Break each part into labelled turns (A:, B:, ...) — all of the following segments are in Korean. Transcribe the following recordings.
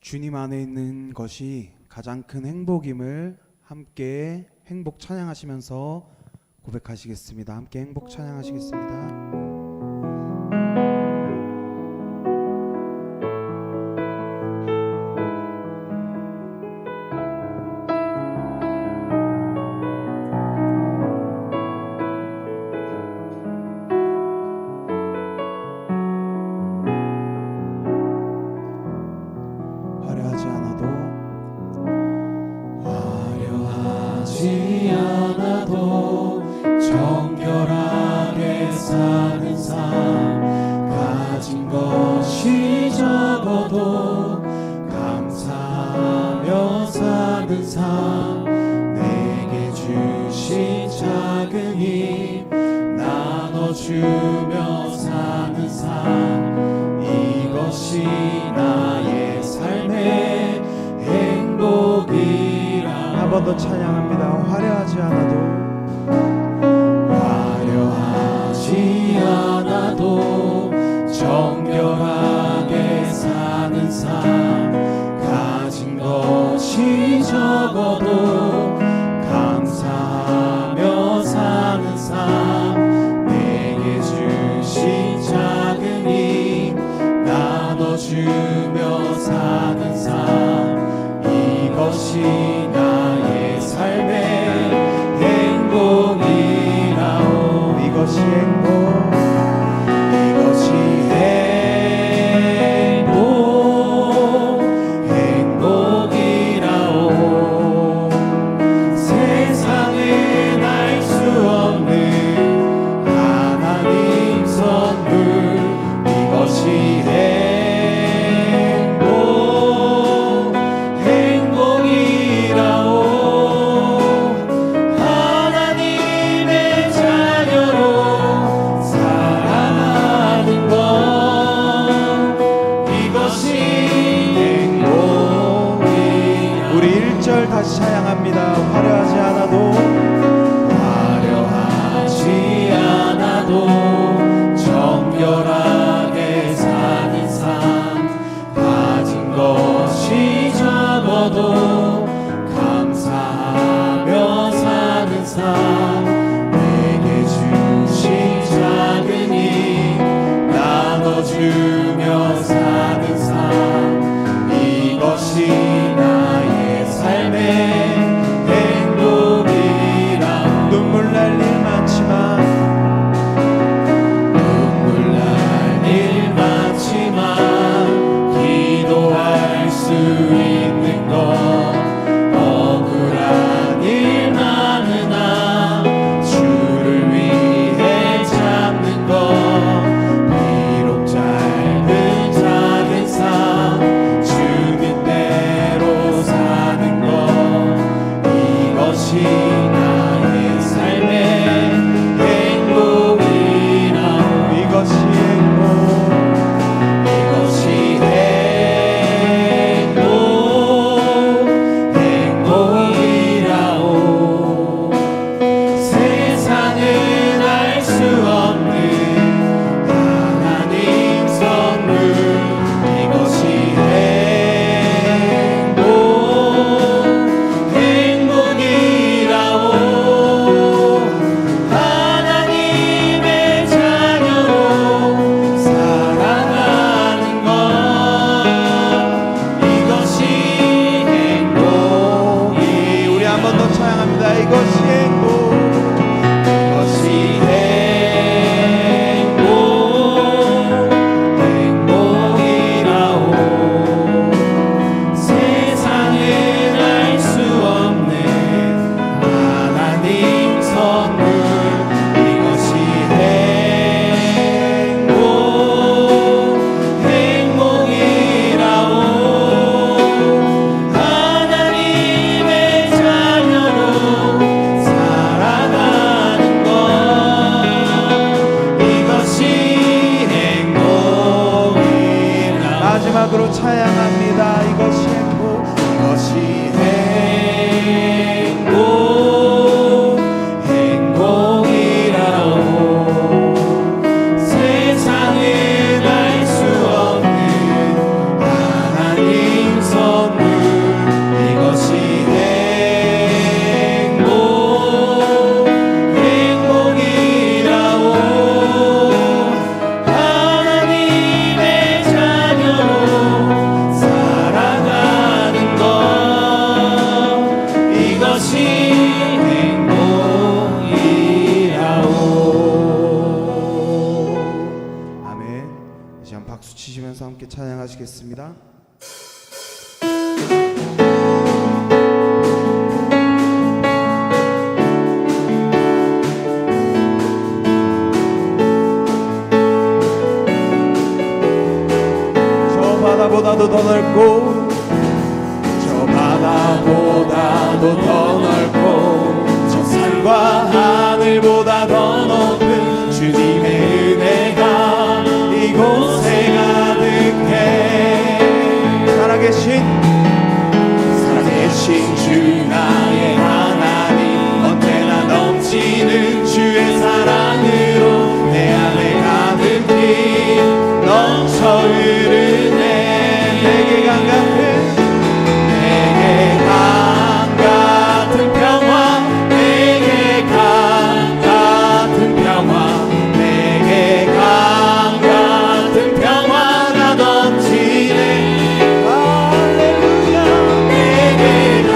A: 주님 안에 있는 것이 가장 큰 행복임을 함께 행복 찬양하시면서 고백하시겠습니다. 함께 행복 찬양하시겠습니다.
B: 화려하지 않아도 정결하게 사는 삶, 가진 것이 적어도 감사하며 사는 삶, 내게 주신 작은 힘 나눠주며 사는 삶, 이것이 나의 삶의 행복이라.
A: 한 번 더 찬양합니다. 화려하지
B: 않아도 정결하게 사는 삶, 가진 것이 적어도 감사하며 사는 삶, 내게 주신 작은 힘 나눠주며 사는 삶, 이것이 나의 삶의 행복이라오.
A: 이것이 행복,
B: 이것이 행복이라오. 세상에 알 수 없는 하나님 선물, 이것이 행복이라오. 하나님의 자녀로 살아가는 것, 이것이 행복이라오.
A: 우리 1절 다시 찬양합니다. 화려하지 않아도
B: 정결하게 사는 삶, 가진 것이 적어도 감사하며 사는 삶, 내게 주신 작은 힘 나눠주며 사는 삶, 이것이 나의 삶의 행복이라.
A: 눈물 날 일 많지만
B: 기도할 수 있는 것, 억울한 일 많으나 주를 위해 잡는 것, 비록 짧은 작은 삶 주는 대로 사는 것, 이것이 나의 삶의 행복이라.
A: 이것이 행복,
B: 이것이 행복이라오. 세상은 알 수 없는 하나님 선물, 이것이 행복이라오. 행복이라오.
A: 아멘. 이제 한 박수 치시면서 함께 찬양하시겠습니다. 저 바다보다도 더 넓고
B: 저 바다보다도 더 넓고 저 산과 하늘보다 더 높은 주님의 은혜가 이곳에 가득해.
A: 살아계신
B: 주 나의 하나님, 언제나 넘치는 주의 사랑으로 내 안에 가득히 넘쳐 흐르네.
A: 내게 강 같은
B: 내게 강 같은 평화, 내게 강 같은 평화, 내게 강 같은 평화가 넘치네.
A: 할렐루야.
B: 내게 강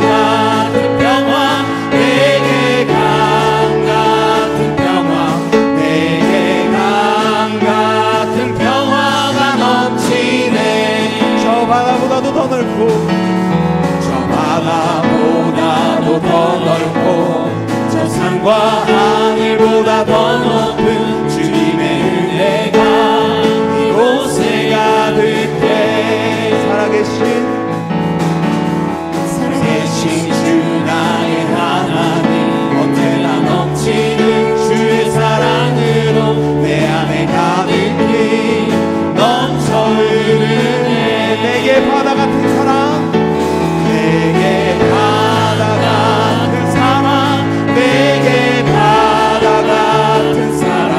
B: 같은 평화, 내게 강 같은 평화, 내게 강 같은 평화가 넘치네.
A: 저 바다보다도 더 넓고
B: 저 바다보다도 더 넓고 저 산과 하늘보다 더 높은 주님의 은혜가 이곳에 가득해.
A: 살아계신
B: 살아계신 주 나의 하나님, 언제나 넘치는 주의 사랑으로 내 안에 가득히 넘쳐 흐르네.
A: 내게 바다 같은 사랑
B: 내게 바다 같은 사랑, 내게 바다 같은 사랑,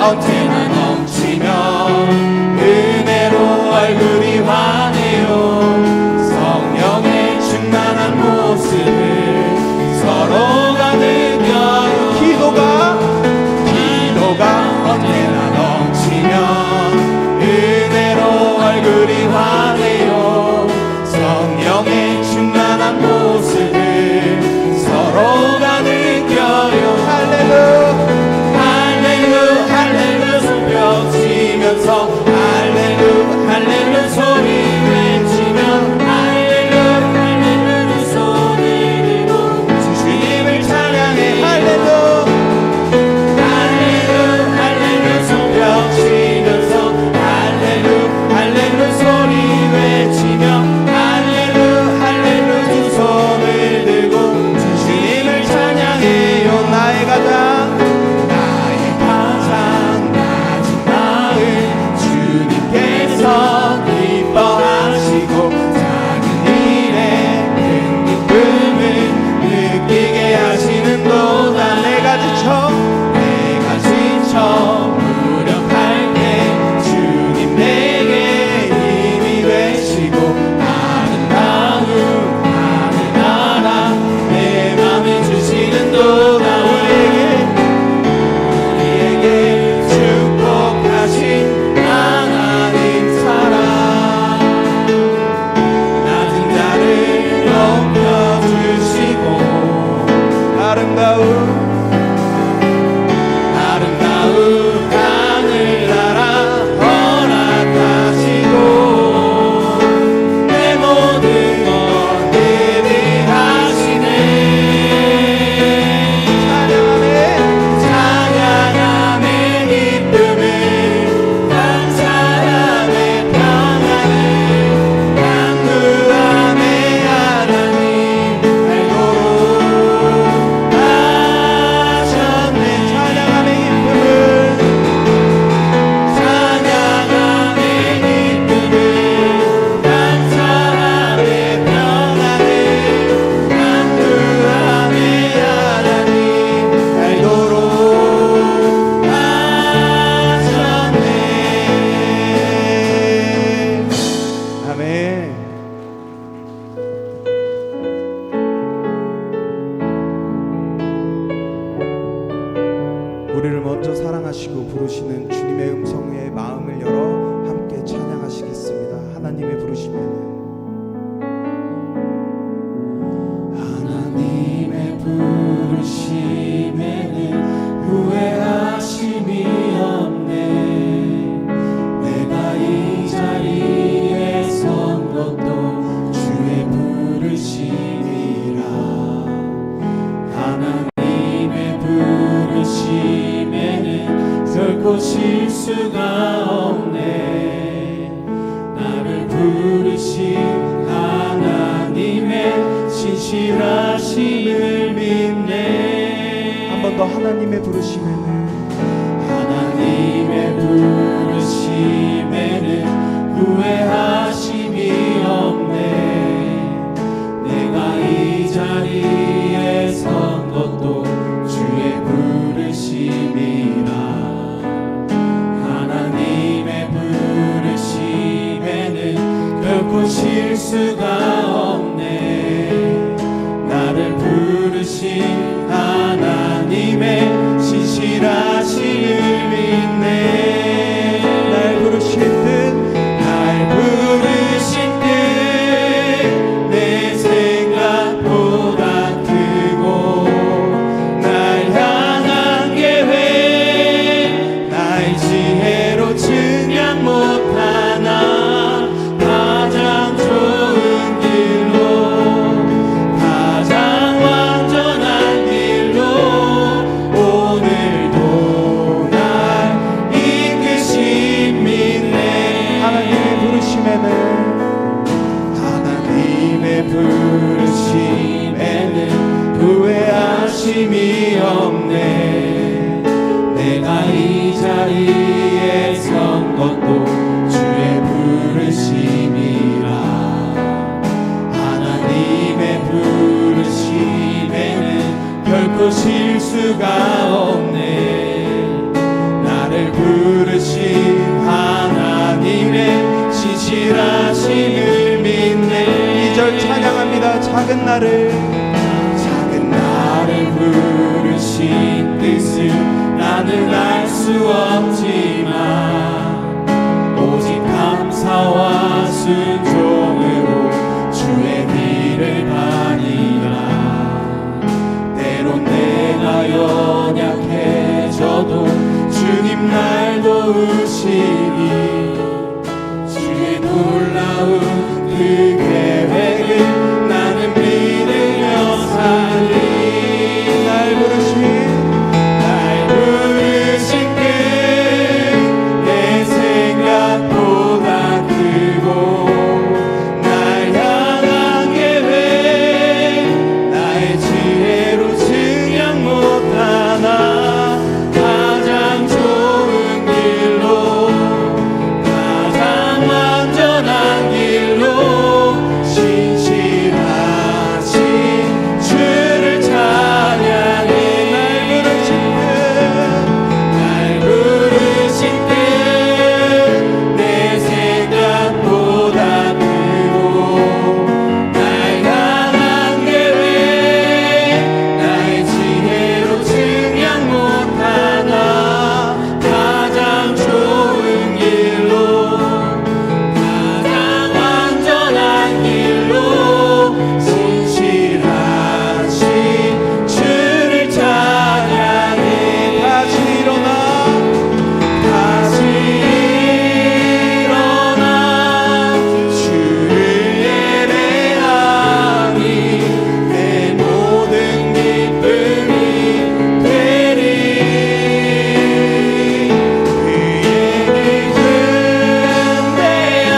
B: 언제나 넘치며 은혜로 얼굴이 환해요. 성령의 충만한 모습을 서로가 느껴요. 기도가 언제나 넘치며 은혜로 얼굴이 환해요. 성령의 충만한 모습을 서로가 느껴요. 할렐루 손뼉 치면서 할렐루 소리 외치며 할렐루 두 손을 들고 주님을 찬양해. 할렐루 손뼉 치면서 할렐루 소리 외치며 할렐루 두 손을 들고 주님을 찬양해요. 나의 가장 낮은 마음 주님께서 기뻐하시고 작은 일에 큰 기쁨을 느끼게 하시는도다. 내가 지쳐 무력할 때 주님 내게 힘이 되시고 아름다운 하늘나라 내 맘에 주시는도다. 우리에게 축복하신 하나님 사랑 낮은 자를 높여주시고 아름다운 하늘나라 허락하시고 내 모든 것 예비하시네. 찬양함의 기쁨을 감사함의 평안을 간구함의 하나님 알도록 하셨네. 찬양함의 기쁨을 감사함의 평안을 간구함의 하나님 알도록 하셨네. 아멘.
A: 우리를 먼저 사랑하시고 부르시는 주님의 음성에 마음을 열어 함께 찬양하시겠습니다. 하나님의 부르심에는
B: 후회하심이 없네. 내가 이 자리에 선 것도 주의 부르심이라. 하나님의 부르심에는 결코 실수가 없네. 나를 부르신 하나님의 신실하심을 믿네.
A: 한 번 더 하나님의 부르심에는
B: 후회하심이 없네. 내가 이 자리에 선 것도 주의 부르심이라. 하나님의 부르심에는 결코 실수가 없네. 나를 부르신 하나님의 신실하심을 믿네. 날 부르신 듯 내 생각보다 크고 날 향한 계획 나의 지혜로 증량 못하나 가장 좋은 길로 가장 완전한 길로 오늘도 날 이끄신 믿네. 하나님의 부르심에는 후회하심이 없네. 내가 이 자리에 선 것도 주의 부르심이라. 하나님의 부르심에는 결코 실수가 없네. 나를
A: 작은 나를
B: 부르신 뜻을 나는 알 수 없지만 오직 감사와 순종으로 주의 길을 가니라. 때론 내가 연약해져도 주님 날 도우시니 주의 놀라운 그 계획을 나는 믿으며 사니. 날 부르신 그 내 생각보다 크고 날 향한 계획 나의 지혜로 증량 못하나 가장 좋은 길로 가장 완전한 길로 신실하신 주를 찬양해. 날 부르신 뜻 내 생각보다 크고 날 향한 계획 나의 지혜로 증량 못하나 가장 좋은 길로 가장 완전한 길로 신실하신 주를 찬양해. 다시 일어나 주를 예배하니 내 모든 기쁨이 되리. 그의 기쁨 되어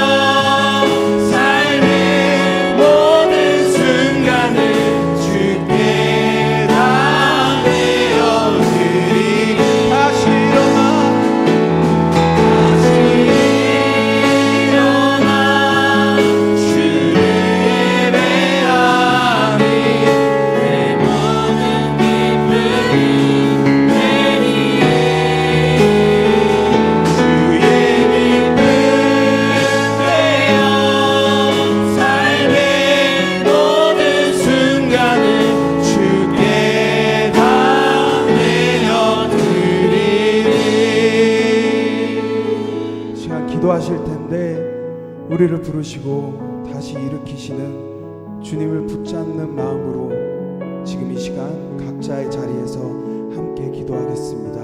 B: 삶의 모든 순간을 주께 다 내어드리리. 다시 일어나 주를 예배하니 내 모든 기쁨이 되리. 주의 기쁨 되어 삶의 모든 순간을 주께 다 내어드리리.
A: 시간 기도하실 텐데 우리를 부르시고 다시 일으키시는 주님을 붙잡는 마음으로 지금 이 시간 각자의 자리에서 함께 기도하겠습니다.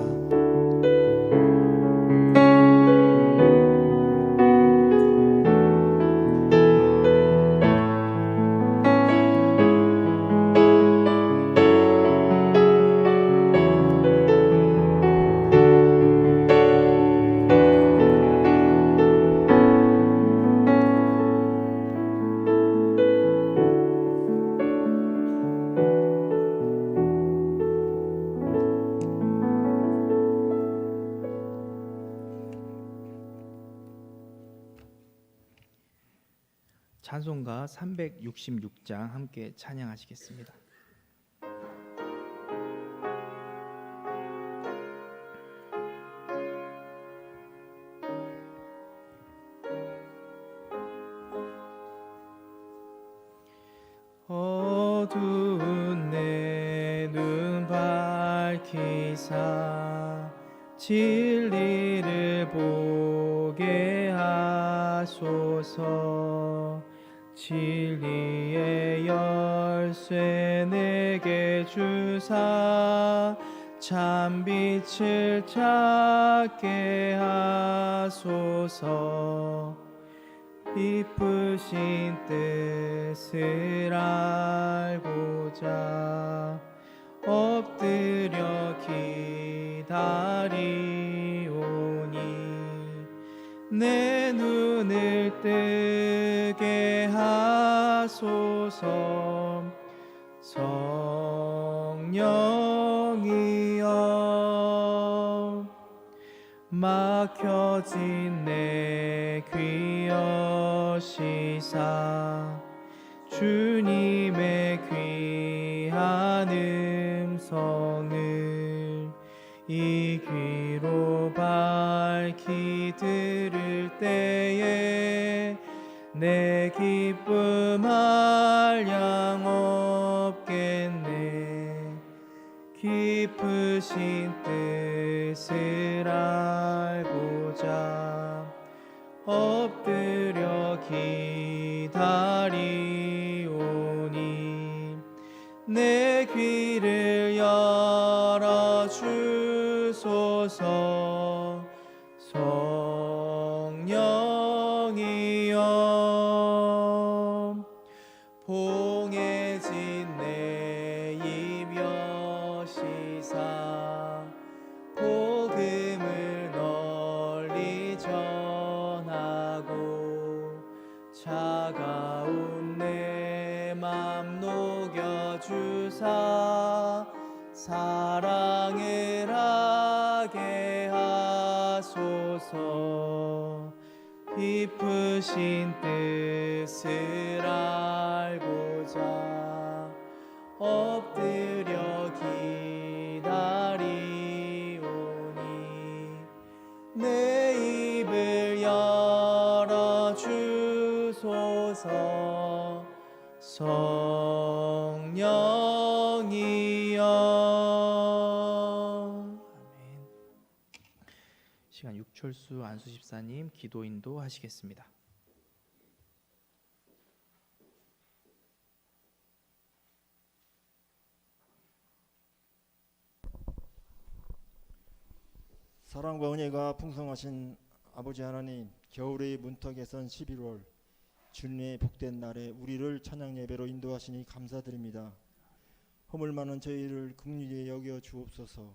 C: 찬송가 366장 함께 찬양하시겠습니다.
B: 어두운 내 눈 밝히사 진리를 보게 하소서. 진리의 열쇠 내게 주사 참 빛을 찾게 하소서. 깊으신 뜻을 알고자 엎드려 기다리오니 내 눈을 뜨게 하소서. 성령이여 막혀진 내 귀 여시사 주님의 귀한 음성을 이 귀로 밝히 들을 때에
C: 내 기쁨 한량 없겠네. 깊으신 뜻을 알고자 엎드려 기다리오니 내 귀를 열어주소서. 성령이여 봉해진 내 입 여시사 복음을 널리 전하고 차가운 내 맘 녹여주사 사랑을 하게 하소서. 깊으신 뜻을 알고자 엎드려 기다리오니 내 입을 열어주소서. 성령이여. 아멘. 시간 육철수 안수 집사님 기도 인도 하시겠습니다.
B: 사랑과 은혜가 풍성하신 아버지 하나님, 겨울의 문턱에 선 11월 주님의 복된 날에 우리를 찬양 예배로 인도하시니 감사드립니다. 허물 많은 저희를 긍휼히 여겨 주옵소서.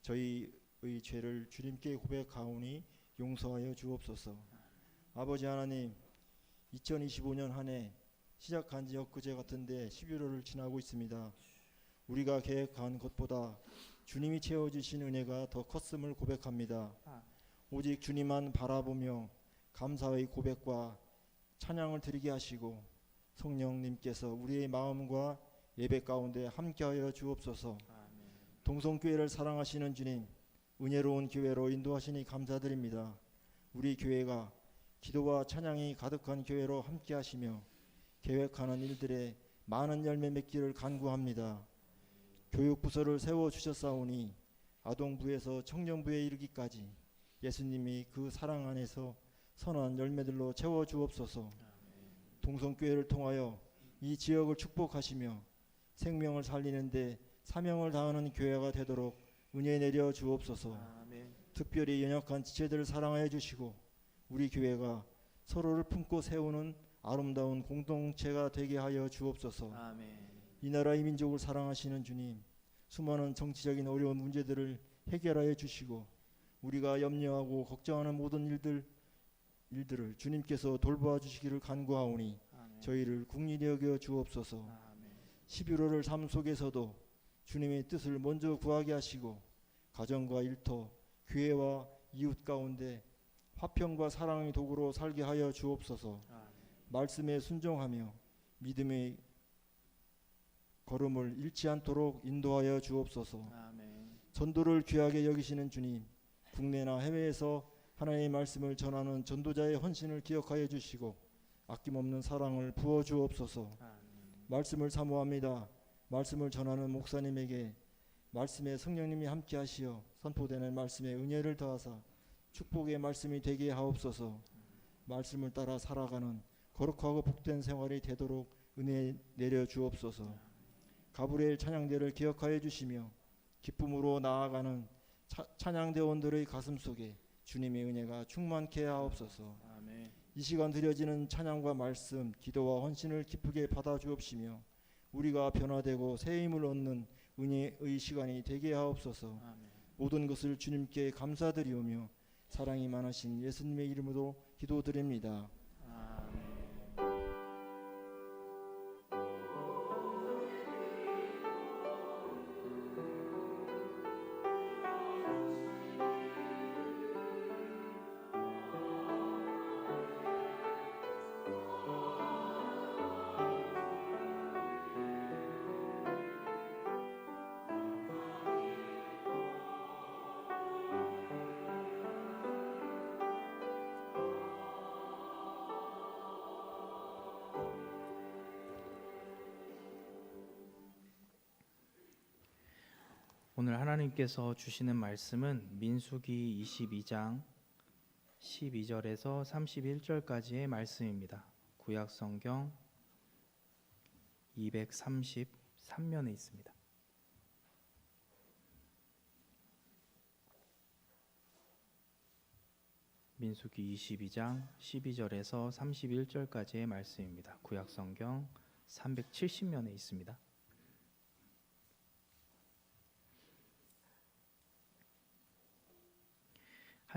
B: 저희의 죄를 주님께 고백하오니 용서하여 주옵소서. 아버지 하나님, 2025년 한 해 시작한 지 엊그제 같은데 11월을 지나고 있습니다. 우리가 계획한 것보다 주님이 채워주신 은혜가 더 컸음을 고백합니다. 오직 주님만 바라보며 감사의 고백과 찬양을 드리게 하시고 성령님께서 우리의 마음과 예배 가운데 함께하여 주옵소서. 동성교회를 사랑하시는 주님, 은혜로운 교회로 인도하시니 감사드립니다. 우리 교회가 기도와 찬양이 가득한 교회로 함께하시며 계획하는 일들에 많은 열매 맺기를 간구합니다. 교육부서를 세워주셨사오니 아동부에서 청년부에 이르기까지 예수님이 그 사랑 안에서 선한 열매들로 채워주옵소서. 동성교회를 통하여 이 지역을 축복하시며 생명을 살리는데 사명을 다하는 교회가 되도록 은혜 내려 주옵소서.
C: 아멘.
B: 특별히 연약한 지체들을 사랑하여 주시고 우리 교회가 서로를 품고 세우는 아름다운 공동체가 되게 하여 주옵소서.
C: 아멘.
B: 이 나라 이 민족을 사랑하시는 주님, 수많은 정치적인 어려운 문제들을 해결하여 주시고 우리가 염려하고 걱정하는 모든 일들을 주님께서 돌보아 주시기를 간구하오니
C: 아멘.
B: 저희를 긍휼히 여겨 주옵소서.
C: 아멘.
B: 11월을 삶 속에서도 주님의 뜻을 먼저 구하게 하시고 가정과 일터, 교회와 이웃 가운데 화평과 사랑의 도구로 살게 하여 주옵소서.
C: 아멘.
B: 말씀에 순종하며 믿음의 걸음을 잃지 않도록 인도하여 주옵소서.
C: 아멘.
B: 전도를 귀하게 여기시는 주님, 국내나 해외에서 하나님의 말씀을 전하는 전도자의 헌신을 기억하여 주시고 아낌없는 사랑을 부어 주옵소서.
C: 아멘.
B: 말씀을 사모합니다. 말씀을 전하는 목사님에게 말씀의 성령님이 함께 하시어 선포되는 말씀의 은혜를 더하사 축복의 말씀이 되게 하옵소서. 말씀을 따라 살아가는 거룩하고 복된 생활이 되도록 은혜 내려 주옵소서. 가브리엘 찬양대를 기억하여 주시며 기쁨으로 나아가는 찬양대원들의 가슴 속에 주님의 은혜가 충만케 하옵소서.
C: 아멘.
B: 이 시간 드려지는 찬양과 말씀, 기도와 헌신을 기쁘게 받아 주옵시며 우리가 변화되고 새 힘을 얻는 은혜의 시간이 되게 하옵소서.
C: 아멘.
B: 모든 것을 주님께 감사드리오며 사랑이 많으신 예수님의 이름으로 기도드립니다.
C: 아멘. 오늘 하나님께서 주시는 말씀은 민수기 22장 12절에서 31절까지의 말씀입니다. 구약 성경 233면에 있습니다. 민수기 22장 12절에서 31절까지의 말씀입니다. 구약 성경 370면에 있습니다.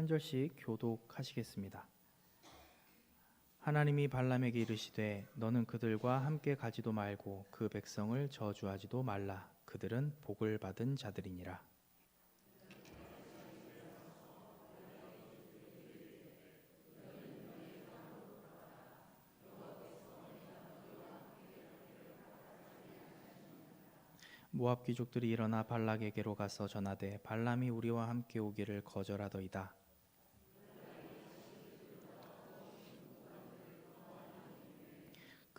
C: 한 절씩 교독하시겠습니다. 하나님이 발람에게 이르시되 너는 그들과 함께 가지도 말고 그 백성을 저주하지도 말라. 그들은 복을 받은 자들이니라. 모압 귀족들이 일어나 발락에게로 가서 전하되 발람이 우리와 함께 오기를 거절하더이다.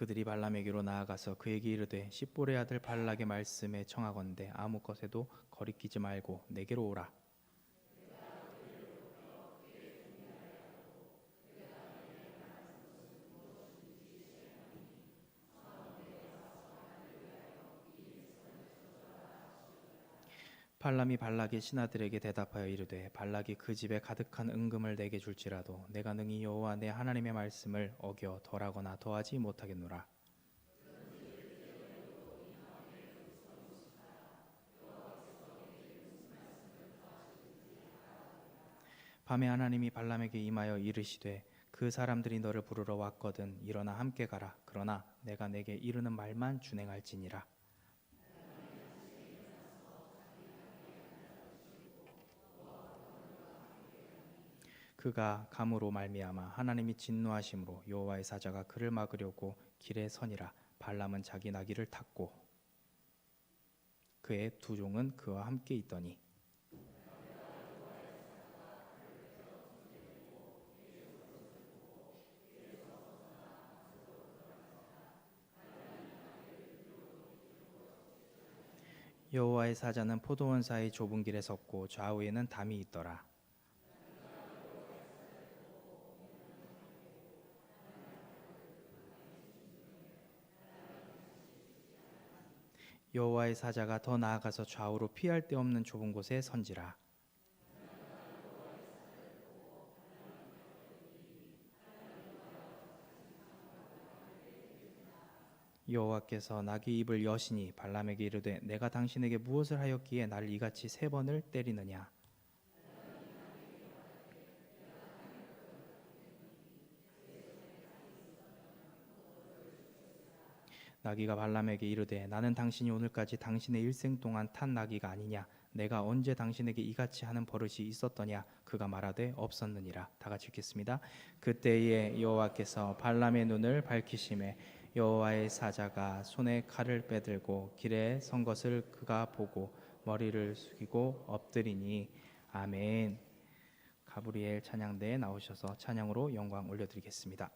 C: 그들이 발람에게로 나아가서 그에게 이르되 십볼의 아들 발락의 말씀에 청하건대 아무 것에도 거리끼지 말고 내게로 오라. 발람이 발락의 신하들에게 대답하여 이르되 발락이 그 집에 가득한 은금을 내게 줄지라도 내가 능히 여호와 내 하나님의 말씀을 어겨 덜하거나 더하지 못하겠노라. 밤에 하나님이 발람에게 임하여 이르시되 그 사람들이 너를 부르러 왔거든 일어나 함께 가라. 그러나 내가 내게 이르는 말만 준행할지니라. 그가 감으로 말미암아 하나님이 진노하심으로 여호와의 사자가 그를 막으려고 길에 서니라. 발람은 자기 나귀를 탔고 그의 두 종은 그와 함께 있더니 여호와의 사자는 포도원 사이 좁은 길에 섰고 좌우에는 담이 있더라. 여호와의 사자가 더 나아가서 좌우로 피할 데 없는 좁은 곳에 선지라. 여호와께서 나귀 입을 여시니 발람에게 이르되 내가 당신에게 무엇을 하였기에 나를 이같이 3번을 때리느냐. 나귀가 발람에게 이르되 나는 당신이 오늘까지 당신의 일생 동안 탄 나귀가 아니냐. 내가 언제 당신에게 이같이 하는 버릇이 있었더냐. 그가 말하되 없었느니라. 다 같이 읽겠습니다. 그때에 여호와께서 발람의 눈을 밝히심에 여호와의 사자가 손에 칼을 빼들고 길에 선 것을 그가 보고 머리를 숙이고 엎드리니. 아멘. 가브리엘 찬양대에 나오셔서 찬양으로 영광 올려드리겠습니다.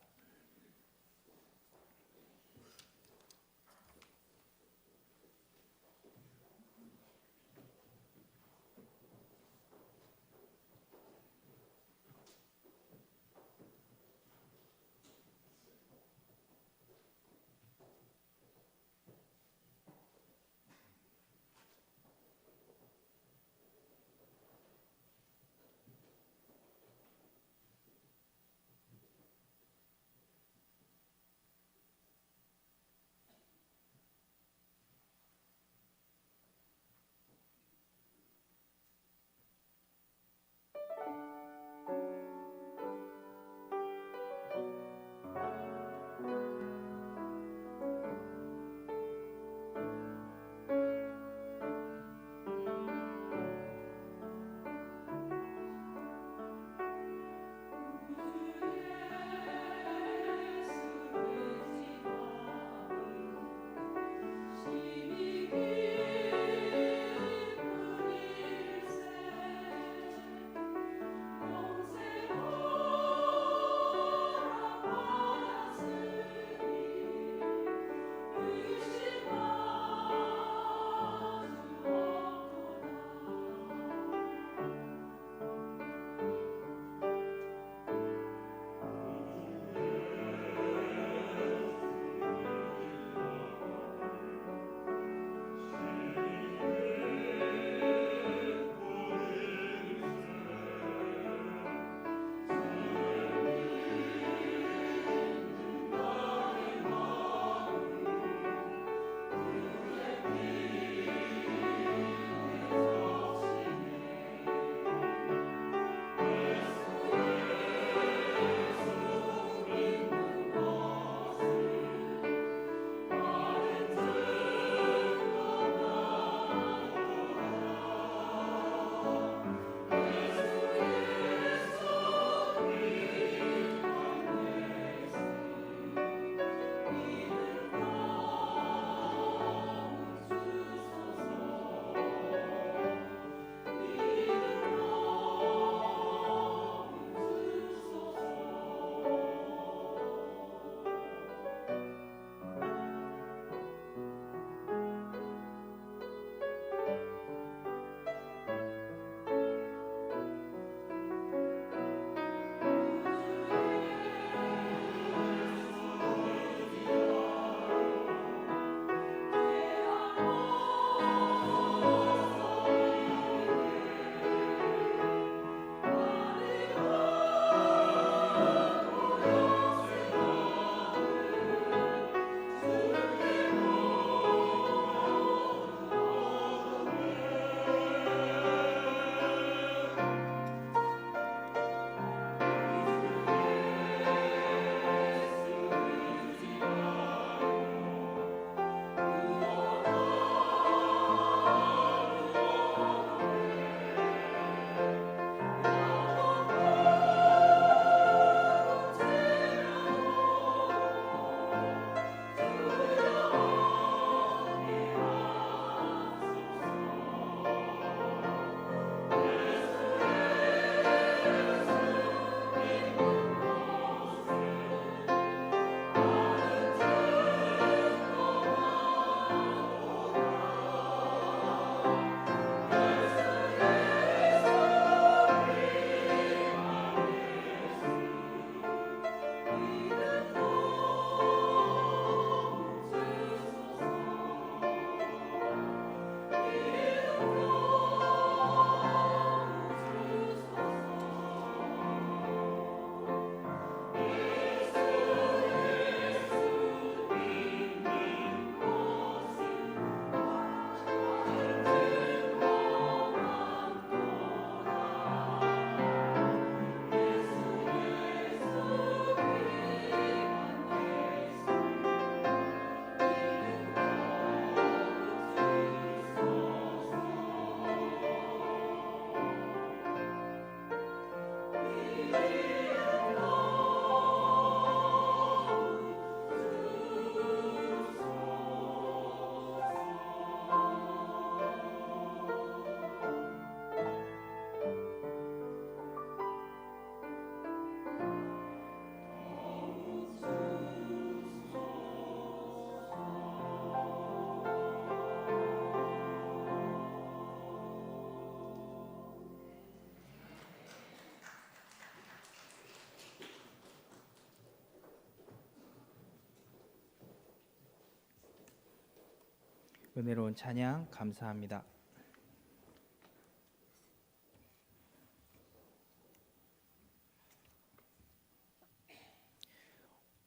C: 은혜로운 찬양 감사합니다.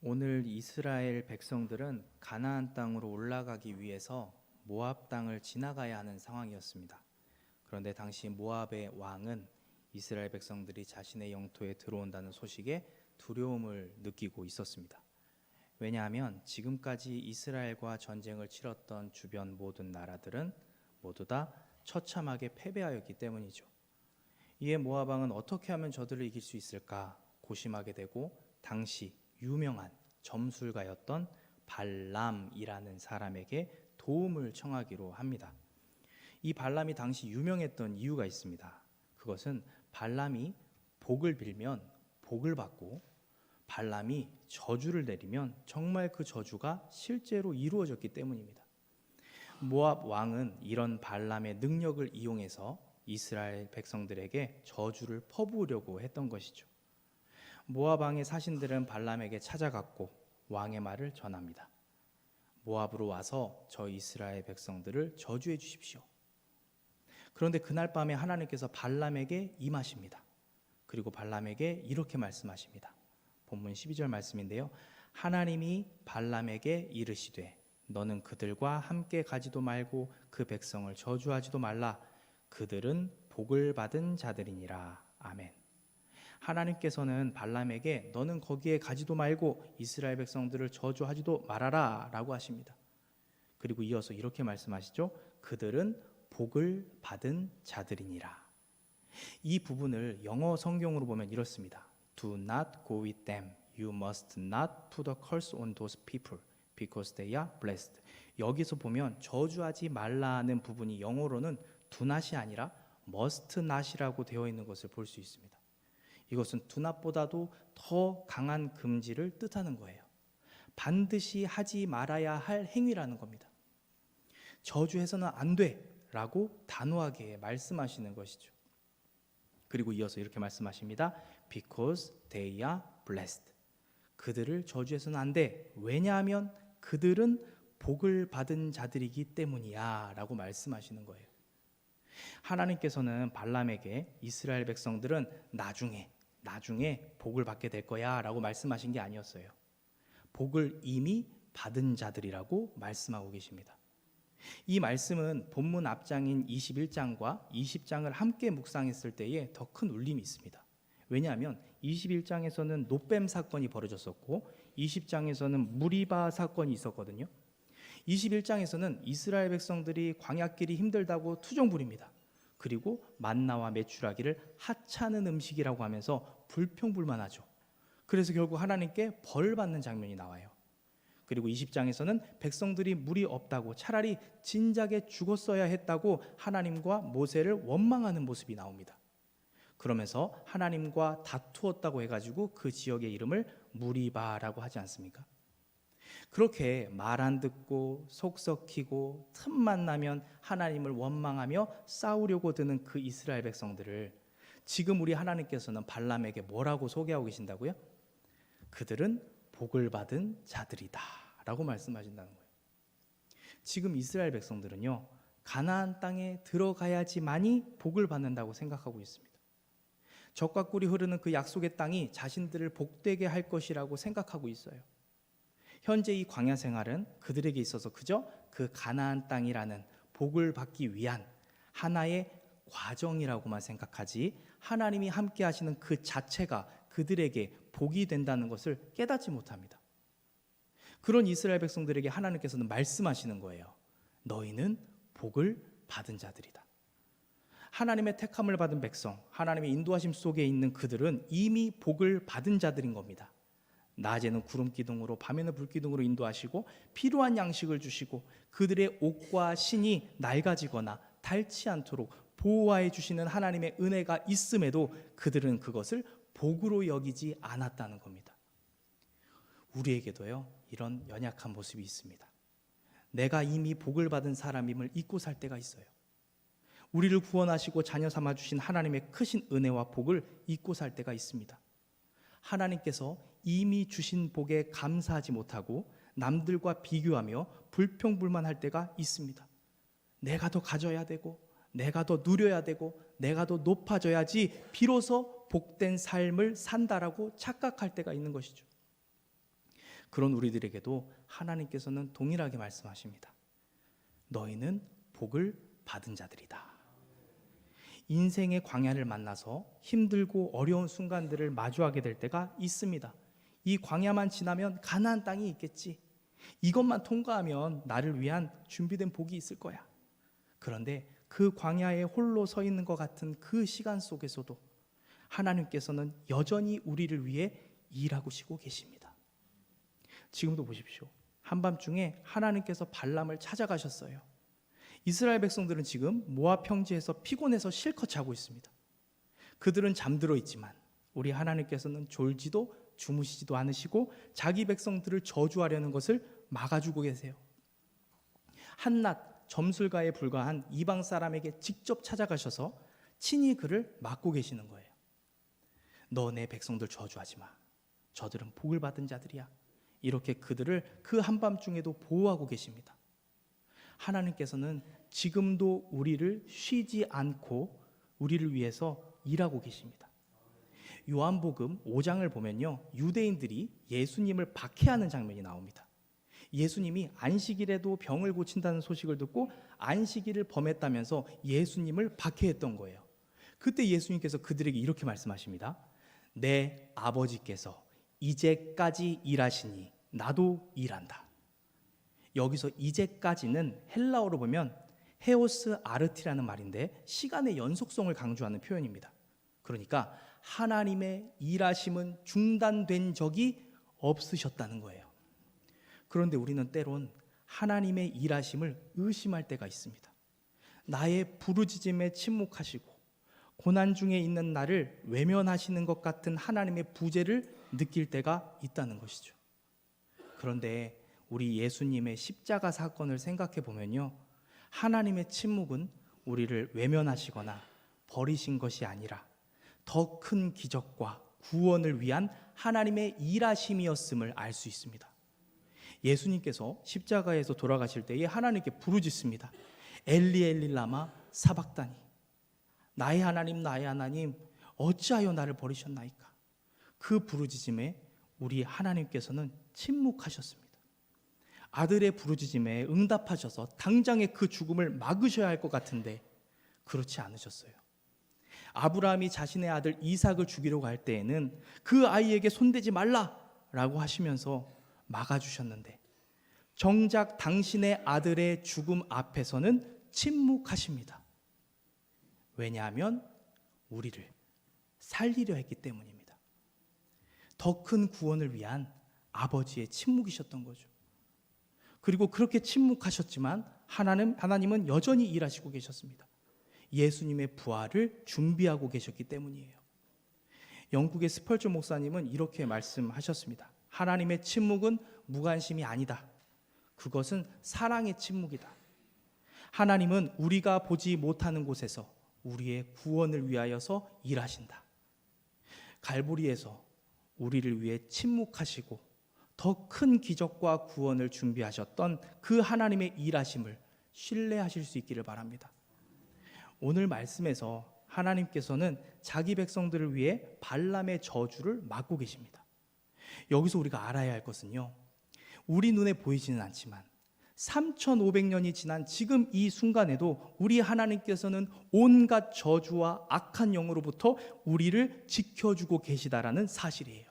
C: 오늘 이스라엘 백성들은 가나안 땅으로 올라가기 위해서 모압 땅을 지나가야 하는 상황이었습니다. 그런데 당시 모압의 왕은 이스라엘 백성들이 자신의 영토에 들어온다는 소식에 두려움을 느끼고 있었습니다. 왜냐하면 지금까지 이스라엘과 전쟁을 치렀던 주변 모든 나라들은 모두 다 처참하게 패배하였기 때문이죠. 이에 모압 왕은 어떻게 하면 저들을 이길 수 있을까 고심하게 되고 당시 유명한 점술가였던 발람이라는 사람에게 도움을 청하기로 합니다. 이 발람이 당시 유명했던 이유가 있습니다. 그것은 발람이 복을 빌면 복을 받고 발람이 저주를 내리면 정말 그 저주가 실제로 이루어졌기 때문입니다. 모압 왕은 이런 발람의 능력을 이용해서 이스라엘 백성들에게 저주를 퍼부으려고 했던 것이죠. 모압 왕의 사신들은 발람에게 찾아갔고 왕의 말을 전합니다. 모압으로 와서 저 이스라엘 백성들을 저주해 주십시오. 그런데 그날 밤에 하나님께서 발람에게 임하십니다. 그리고 발람에게 이렇게 말씀하십니다. 본문 12절 말씀인데요. 하나님이 발람에게 이르시되 너는 그들과 함께 가지도 말고 그 백성을 저주하지도 말라. 그들은 복을 받은 자들이니라. 아멘. 하나님께서는 발람에게 너는 거기에 가지도 말고 이스라엘 백성들을 저주하지도 말아라 라고 하십니다. 그리고 이어서 이렇게 말씀하시죠. 그들은 복을 받은 자들이니라. 이 부분을 영어 성경으로 보면 이렇습니다. Do not go with them. You must not put a curse on those people because they are blessed. 여기서 보면 저주하지 말라는 부분이 영어로는 do not이 아니라 must not이라고 되어 있는 것을 볼 수 있습니다. 이것은 do not보다도 더 강한 금지를 뜻하는 거예요. 반드시 하지 말아야 할 행위라는 겁니다. 저주해서는 안 돼 라고 단호하게 말씀하시는 것이죠. 그리고 이어서 이렇게 말씀하십니다. Because they are blessed. 그들을 저주해서는 안 돼. 왜냐하면 그들은 복을 받은 자들이기 때문이야 라고 말씀하시는 거예요. 하나님께서는 발람에게 이스라엘 백성들은 나중에 복을 받게 될 거야 라고 말씀하신 게 아니었어요. 복을 이미 받은 자들이라고 말씀하고 계십니다. 이 말씀은 본문 앞장인 21장과 20장을 함께 묵상했을 때에 더 큰 울림이 있습니다. 왜냐하면 21장에서는 노뱀 사건이 벌어졌었고 20장에서는 무리바 사건이 있었거든요. 21장에서는 이스라엘 백성들이 광야길이 힘들다고 투정 부립니다. 그리고 만나와 메추라기를 하찮은 음식이라고 하면서 불평불만하죠. 그래서 결국 하나님께 벌 받는 장면이 나와요. 그리고 20장에서는 백성들이 물이 없다고 차라리 진작에 죽었어야 했다고 하나님과 모세를 원망하는 모습이 나옵니다. 그러면서 하나님과 다투었다고 해가지고 그 지역의 이름을 무리바라고 하지 않습니까? 그렇게 말 안 듣고 속 썩히고 틈만 나면 하나님을 원망하며 싸우려고 드는 그 이스라엘 백성들을 지금 우리 하나님께서는 발람에게 뭐라고 소개하고 계신다고요? 그들은 복을 받은 자들이다 라고 말씀하신다는 거예요. 지금 이스라엘 백성들은요 가나안 땅에 들어가야지만이 복을 받는다고 생각하고 있습니다. 젖과 꿀이 흐르는 그 약속의 땅이 자신들을 복되게 할 것이라고 생각하고 있어요. 현재 이 광야 생활은 그들에게 있어서 그저 그 가나안 땅이라는 복을 받기 위한 하나의 과정이라고만 생각하지 하나님이 함께 하시는 그 자체가 그들에게 복이 된다는 것을 깨닫지 못합니다. 그런 이스라엘 백성들에게 하나님께서는 말씀하시는 거예요. 너희는 복을 받은 자들이다. 하나님의 택함을 받은 백성, 하나님의 인도하심 속에 있는 그들은 이미 복을 받은 자들인 겁니다. 낮에는 구름 기둥으로 밤에는 불 기둥으로 인도하시고 필요한 양식을 주시고 그들의 옷과 신이 낡아지거나 닳지 않도록 보호하여 주시는 하나님의 은혜가 있음에도 그들은 그것을 복으로 여기지 않았다는 겁니다. 우리에게도요 이런 연약한 모습이 있습니다. 내가 이미 복을 받은 사람임을 잊고 살 때가 있어요. 우리를 구원하시고 자녀 삼아 주신 하나님의 크신 은혜와 복을 잊고 살 때가 있습니다. 하나님께서 이미 주신 복에 감사하지 못하고 남들과 비교하며 불평불만할 때가 있습니다. 내가 더 가져야 되고 내가 더 누려야 되고 내가 더 높아져야지 비로소 복된 삶을 산다라고 착각할 때가 있는 것이죠. 그런 우리들에게도 하나님께서는 동일하게 말씀하십니다. 너희는 복을 받은 자들이다. 인생의 광야를 만나서 힘들고 어려운 순간들을 마주하게 될 때가 있습니다. 이 광야만 지나면 가나안 땅이 있겠지. 이것만 통과하면 나를 위한 준비된 복이 있을 거야. 그런데 그 광야에 홀로 서 있는 것 같은 그 시간 속에서도 하나님께서는 여전히 우리를 위해 일하시고 계십니다. 지금도 보십시오. 한밤중에 하나님께서 발람을 찾아가셨어요. 이스라엘 백성들은 지금 모압 평지에서 피곤해서 실컷 자고 있습니다. 그들은 잠들어 있지만 우리 하나님께서는 졸지도 주무시지도 않으시고 자기 백성들을 저주하려는 것을 막아주고 계세요. 한낱 점술가에 불과한 이방 사람에게 직접 찾아가셔서 친히 그를 막고 계시는 거예요. 너 내 백성들 저주하지 마. 저들은 복을 받은 자들이야. 이렇게 그들을 그 한밤중에도 보호하고 계십니다. 하나님께서는 지금도 우리를 쉬지 않고 우리를 위해서 일하고 계십니다. 요한복음 5장을 보면요, 유대인들이 예수님을 박해하는 장면이 나옵니다. 예수님이 안식일에도 병을 고친다는 소식을 듣고 안식일을 범했다면서 예수님을 박해했던 거예요. 그때 예수님께서 그들에게 이렇게 말씀하십니다. 내 아버지께서 이제까지 일하시니 나도 일한다. 여기서 이제까지는 헬라어로 보면 헤오스 아르티라는 말인데 시간의 연속성을 강조하는 표현입니다. 그러니까 하나님의 일하심은 중단된 적이 없으셨다는 거예요. 그런데 우리는 때론 하나님의 일하심을 의심할 때가 있습니다. 나의 부르짖음에 침묵하시고 고난 중에 있는 나를 외면하시는 것 같은 하나님의 부재를 느낄 때가 있다는 것이죠. 그런데 우리 예수님의 십자가 사건을 생각해 보면요, 하나님의 침묵은 우리를 외면하시거나 버리신 것이 아니라 더 큰 기적과 구원을 위한 하나님의 일하심이었음을 알 수 있습니다. 예수님께서 십자가에서 돌아가실 때에 하나님께 부르짖습니다. 엘리 엘리 라마 사박다니, 나의 하나님 어찌하여 나를 버리셨나이까. 그 부르짖음에 우리 하나님께서는 침묵하셨습니다. 아들의 부르짖음에 응답하셔서 당장의 그 죽음을 막으셔야 할 것 같은데 그렇지 않으셨어요. 아브라함이 자신의 아들 이삭을 죽이려고 할 때에는 그 아이에게 손대지 말라라고 하시면서 막아주셨는데 정작 당신의 아들의 죽음 앞에서는 침묵하십니다. 왜냐하면 우리를 살리려 했기 때문입니다. 더 큰 구원을 위한 아버지의 침묵이셨던 거죠. 그리고 그렇게 침묵하셨지만 하나님은 여전히 일하시고 계셨습니다. 예수님의 부활을 준비하고 계셨기 때문이에요. 영국의 스펄전 목사님은 이렇게 말씀하셨습니다. 하나님의 침묵은 무관심이 아니다. 그것은 사랑의 침묵이다. 하나님은 우리가 보지 못하는 곳에서 우리의 구원을 위하여서 일하신다. 갈보리에서 우리를 위해 침묵하시고 더 큰 기적과 구원을 준비하셨던 그 하나님의 일하심을 신뢰하실 수 있기를 바랍니다. 오늘 말씀에서 하나님께서는 자기 백성들을 위해 발람의 저주를 막고 계십니다. 여기서 우리가 알아야 할 것은요, 우리 눈에 보이지는 않지만 3500년이 지난 지금 이 순간에도 우리 하나님께서는 온갖 저주와 악한 영으로부터 우리를 지켜주고 계시다라는 사실이에요.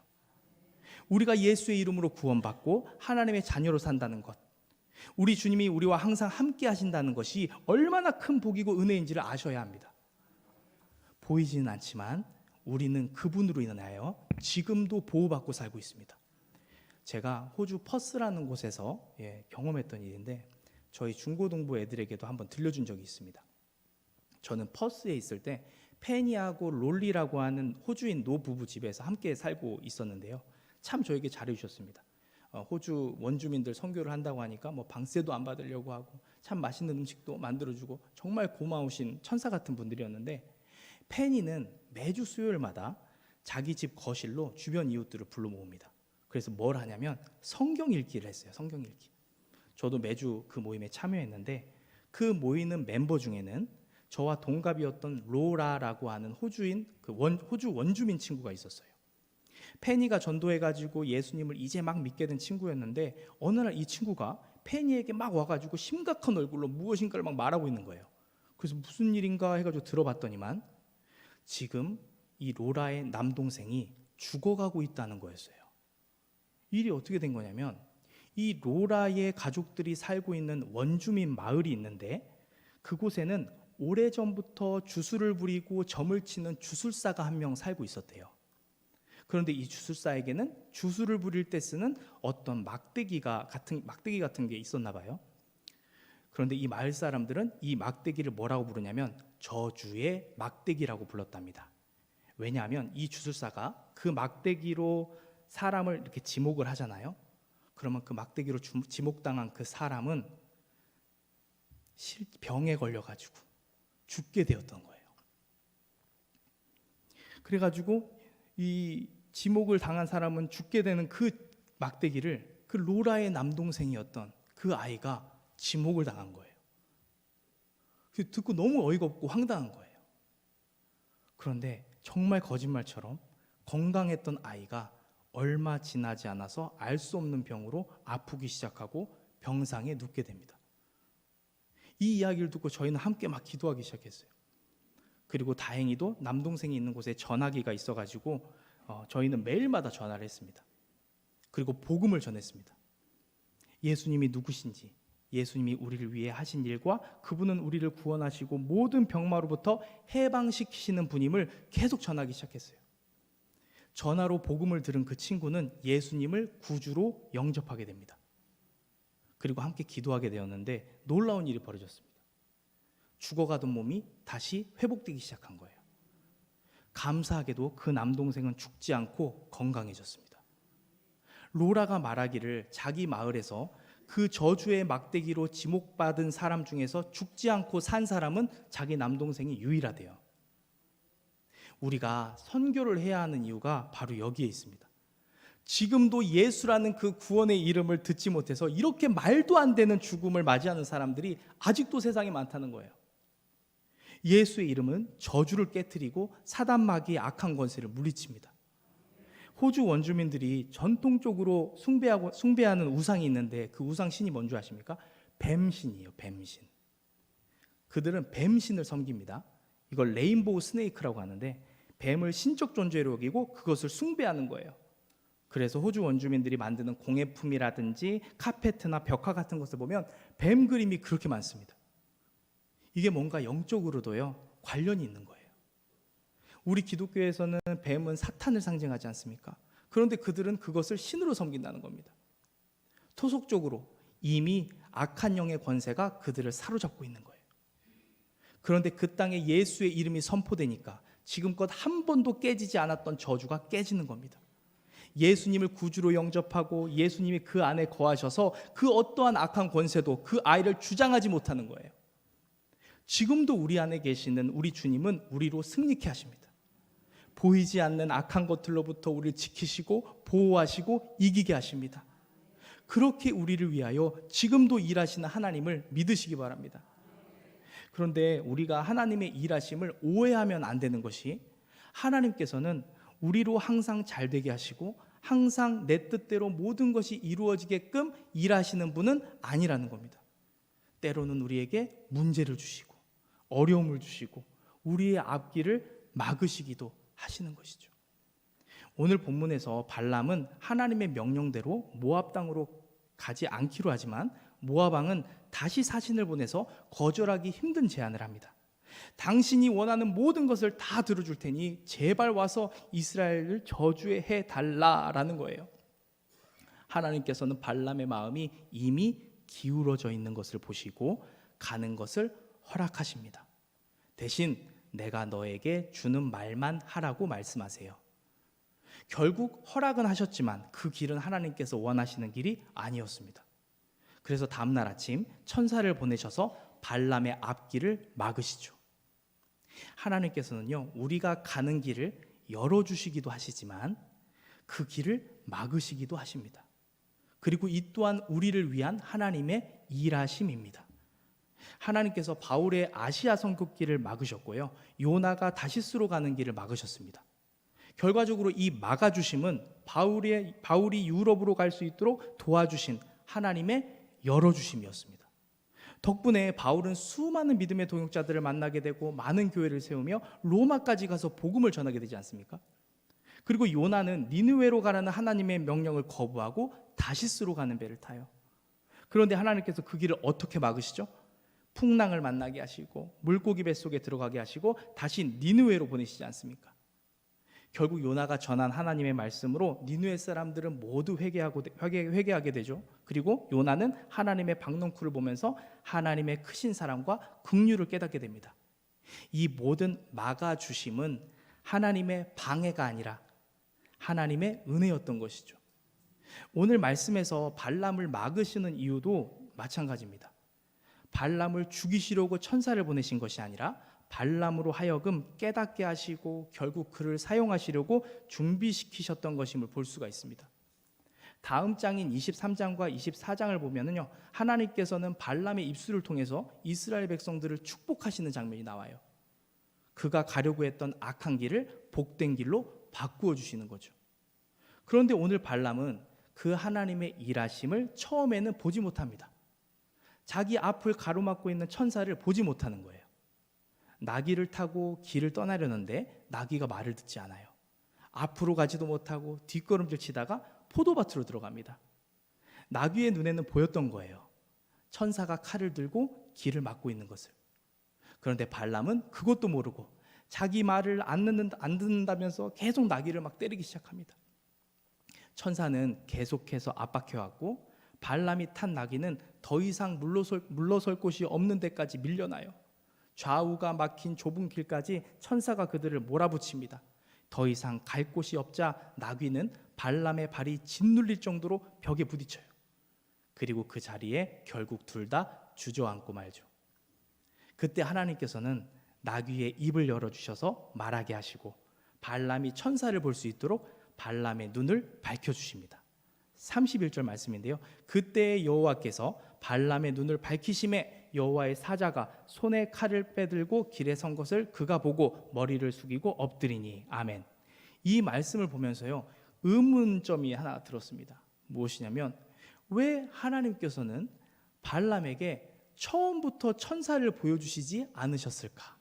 C: 우리가 예수의 이름으로 구원받고 하나님의 자녀로 산다는 것, 우리 주님이 우리와 항상 함께 하신다는 것이 얼마나 큰 복이고 은혜인지를 아셔야 합니다. 보이지는 않지만 우리는 그분으로 인하여 지금도 보호받고 살고 있습니다. 제가 호주 퍼스라는 곳에서 경험했던 일인데 저희 중고등부 애들에게도 한번 들려준 적이 있습니다. 저는 퍼스에 있을 때 페니하고 롤리라고 하는 호주인 노부부 집에서 함께 살고 있었는데요. 참 저에게 잘해주셨습니다. 호주 원주민들 선교를 한다고 하니까 뭐 방세도 안 받으려고 하고 참 맛있는 음식도 만들어주고 정말 고마우신 천사 같은 분들이었는데, 페니는 매주 수요일마다 자기 집 거실로 주변 이웃들을 불러 모읍니다. 그래서 뭘 하냐면 성경 읽기를 했어요. 성경 읽기. 저도 매주 그 모임에 참여했는데 그 모이는 멤버 중에는 저와 동갑이었던 로라라고 하는 호주 원주민 친구가 있었어요. 페니가 전도해가지고 예수님을 이제 막 믿게 된 친구였는데 어느 날 이 친구가 페니에게 막 와가지고 심각한 얼굴로 무엇인가를 막 말하고 있는 거예요. 그래서 무슨 일인가 해가지고 들어봤더니만 지금 이 로라의 남동생이 죽어가고 있다는 거였어요. 일이 어떻게 된 거냐면 이 로라의 가족들이 살고 있는 원주민 마을이 있는데 그곳에는 오래전부터 주술을 부리고 점을 치는 주술사가 한 명 살고 있었대요. 그런데 이 주술사에게는 주술을 부릴 때 쓰는 어떤 막대기 같은 게 있었나 봐요. 그런데 이 마을 사람들은 이 막대기를 뭐라고 부르냐면 저주의 막대기라고 불렀답니다. 왜냐하면 이 주술사가 그 막대기로 사람을 이렇게 지목을 하잖아요. 그러면 그 막대기로 지목당한 그 사람은 병에 걸려가지고 죽게 되었던 거예요. 그래가지고 이 지목을 당한 사람은 죽게 되는 그 막대기를 그 로라의 남동생이었던 그 아이가 지목을 당한 거예요. 듣고 너무 어이가 없고 황당한 거예요. 그런데 정말 거짓말처럼 건강했던 아이가 얼마 지나지 않아서 알 수 없는 병으로 아프기 시작하고 병상에 눕게 됩니다. 이 이야기를 듣고 저희는 함께 막 기도하기 시작했어요. 그리고 다행히도 남동생이 있는 곳에 전화기가 있어가지고 저희는 매일마다 전화를 했습니다. 그리고 복음을 전했습니다. 예수님이 누구신지, 예수님이 우리를 위해 하신 일과 그분은 우리를 구원하시고 모든 병마로부터 해방시키시는 분임을 계속 전하기 시작했어요. 전화로 복음을 들은 그 친구는 예수님을 구주로 영접하게 됩니다. 그리고 함께 기도하게 되었는데 놀라운 일이 벌어졌습니다. 죽어가던 몸이 다시 회복되기 시작한 거예요. 감사하게도 그 남동생은 죽지 않고 건강해졌습니다. 로라가 말하기를 자기 마을에서 그 저주의 막대기로 지목받은 사람 중에서 죽지 않고 산 사람은 자기 남동생이 유일하대요. 우리가 선교를 해야 하는 이유가 바로 여기에 있습니다. 지금도 예수라는 그 구원의 이름을 듣지 못해서 이렇게 말도 안 되는 죽음을 맞이하는 사람들이 아직도 세상에 많다는 거예요. 예수의 이름은 저주를 깨트리고 사단 마귀의 악한 권세를 물리칩니다. 호주 원주민들이 전통적으로 숭배하는 우상이 있는데 그 우상 신이 뭔지 아십니까? 뱀신이에요. 뱀신. 그들은 뱀신을 섬깁니다. 이걸 레인보우 스네이크라고 하는데 뱀을 신적 존재로 여기고 그것을 숭배하는 거예요. 그래서 호주 원주민들이 만드는 공예품이라든지 카페트나 벽화 같은 것을 보면 뱀 그림이 그렇게 많습니다. 이게 뭔가 영적으로도요 관련이 있는 거예요. 우리 기독교에서는 뱀은 사탄을 상징하지 않습니까? 그런데 그들은 그것을 신으로 섬긴다는 겁니다. 토속적으로 이미 악한 영의 권세가 그들을 사로잡고 있는 거예요. 그런데 그 땅에 예수의 이름이 선포되니까 지금껏 한 번도 깨지지 않았던 저주가 깨지는 겁니다. 예수님을 구주로 영접하고 예수님이 그 안에 거하셔서 그 어떠한 악한 권세도 그 아이를 주장하지 못하는 거예요. 지금도 우리 안에 계시는 우리 주님은 우리로 승리케 하십니다. 보이지 않는 악한 것들로부터 우리를 지키시고 보호하시고 이기게 하십니다. 그렇게 우리를 위하여 지금도 일하시는 하나님을 믿으시기 바랍니다. 그런데 우리가 하나님의 일하심을 오해하면 안 되는 것이 하나님께서는 우리로 항상 잘 되게 하시고 항상 내 뜻대로 모든 것이 이루어지게끔 일하시는 분은 아니라는 겁니다. 때로는 우리에게 문제를 주시고 어려움을 주시고 우리의 앞길을 막으시기도 하시는 것이죠. 오늘 본문에서 발람은 하나님의 명령대로 모압 땅으로 가지 않기로 하지만 모압 왕은 다시 사신을 보내서 거절하기 힘든 제안을 합니다. 당신이 원하는 모든 것을 다 들어줄 테니 제발 와서 이스라엘을 저주해 달라라는 거예요. 하나님께서는 발람의 마음이 이미 기울어져 있는 것을 보시고 가는 것을 허락하십니다. 대신 내가 너에게 주는 말만 하라고 말씀하세요. 결국 허락은 하셨지만 그 길은 하나님께서 원하시는 길이 아니었습니다. 그래서 다음날 아침 천사를 보내셔서 발람의 앞길을 막으시죠. 하나님께서는요 우리가 가는 길을 열어주시기도 하시지만 그 길을 막으시기도 하십니다. 그리고 이 또한 우리를 위한 하나님의 일하심입니다. 하나님께서 바울의 아시아 선교길을 막으셨고요, 요나가 다시스로 가는 길을 막으셨습니다. 결과적으로 이 막아주심은 바울이 유럽으로 갈 수 있도록 도와주신 하나님의 열어주심이었습니다. 덕분에 바울은 수많은 믿음의 동역자들을 만나게 되고 많은 교회를 세우며 로마까지 가서 복음을 전하게 되지 않습니까? 그리고 요나는 니느웨로 가라는 하나님의 명령을 거부하고 다시스로 가는 배를 타요. 그런데 하나님께서 그 길을 어떻게 막으시죠? 풍랑을 만나게 하시고 물고기 뱃속에 들어가게 하시고 다시 니느웨로 보내시지 않습니까? 결국 요나가 전한 하나님의 말씀으로 니느웨 사람들은 모두 회개하게 되죠. 그리고 요나는 하나님의 박넝쿨을 보면서 하나님의 크신 사랑과 긍휼을 깨닫게 됩니다. 이 모든 막아주심은 하나님의 방해가 아니라 하나님의 은혜였던 것이죠. 오늘 말씀에서 발람을 막으시는 이유도 마찬가지입니다. 발람을 죽이시려고 천사를 보내신 것이 아니라 발람으로 하여금 깨닫게 하시고 결국 그를 사용하시려고 준비시키셨던 것임을 볼 수가 있습니다. 다음 장인 23장과 24장을 보면은요, 하나님께서는 발람의 입술을 통해서 이스라엘 백성들을 축복하시는 장면이 나와요. 그가 가려고 했던 악한 길을 복된 길로 바꾸어 주시는 거죠. 그런데 오늘 발람은 그 하나님의 일하심을 처음에는 보지 못합니다. 자기 앞을 가로막고 있는 천사를 보지 못하는 거예요. 나귀를 타고 길을 떠나려는데 나귀가 말을 듣지 않아요. 앞으로 가지도 못하고 뒷걸음질 치다가 포도밭으로 들어갑니다. 나귀의 눈에는 보였던 거예요. 천사가 칼을 들고 길을 막고 있는 것을. 그런데 발람은 그것도 모르고 자기 말을 안 듣는다면서 계속 나귀를 막 때리기 시작합니다. 천사는 계속해서 압박해왔고 발람이 탄 나귀는 더 이상 물러설 곳이 없는 데까지 밀려나요. 좌우가 막힌 좁은 길까지 천사가 그들을 몰아붙입니다. 더 이상 갈 곳이 없자 나귀는 발람의 발이 짓눌릴 정도로 벽에 부딪혀요. 그리고 그 자리에 결국 둘 다 주저앉고 말죠. 그때 하나님께서는 나귀의 입을 열어주셔서 말하게 하시고 발람이 천사를 볼 수 있도록 발람의 눈을 밝혀주십니다. 31절 말씀인데요, 그때 여호와께서 발람의 눈을 밝히심에 여호와의 사자가 손에 칼을 빼들고 길에 선 것을 그가 보고 머리를 숙이고 엎드리니. 아멘. 이 말씀을 보면서요, 의문점이 하나 들었습니다. 무엇이냐면, 왜 하나님께서는 발람에게 처음부터 천사를 보여주시지 않으셨을까?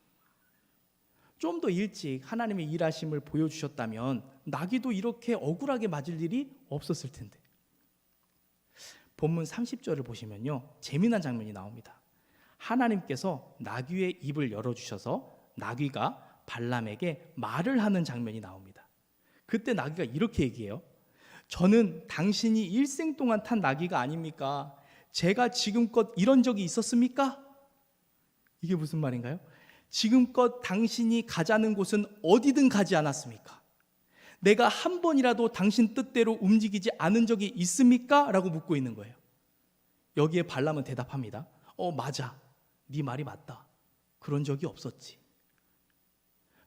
C: 좀 더 일찍 하나님의 일하심을 보여주셨다면 나귀도 이렇게 억울하게 맞을 일이 없었을 텐데. 본문 30절을 보시면요, 재미난 장면이 나옵니다. 하나님께서 나귀의 입을 열어주셔서 나귀가 발람에게 말을 하는 장면이 나옵니다. 그때 나귀가 이렇게 얘기해요. 저는 당신이 일생 동안 탄 나귀가 아닙니까? 제가 지금껏 이런 적이 있었습니까? 이게 무슨 말인가요? 지금껏 당신이 가자는 곳은 어디든 가지 않았습니까? 내가 한 번이라도 당신 뜻대로 움직이지 않은 적이 있습니까? 라고 묻고 있는 거예요. 여기에 발람은 대답합니다. 맞아. 네 말이 맞다. 그런 적이 없었지.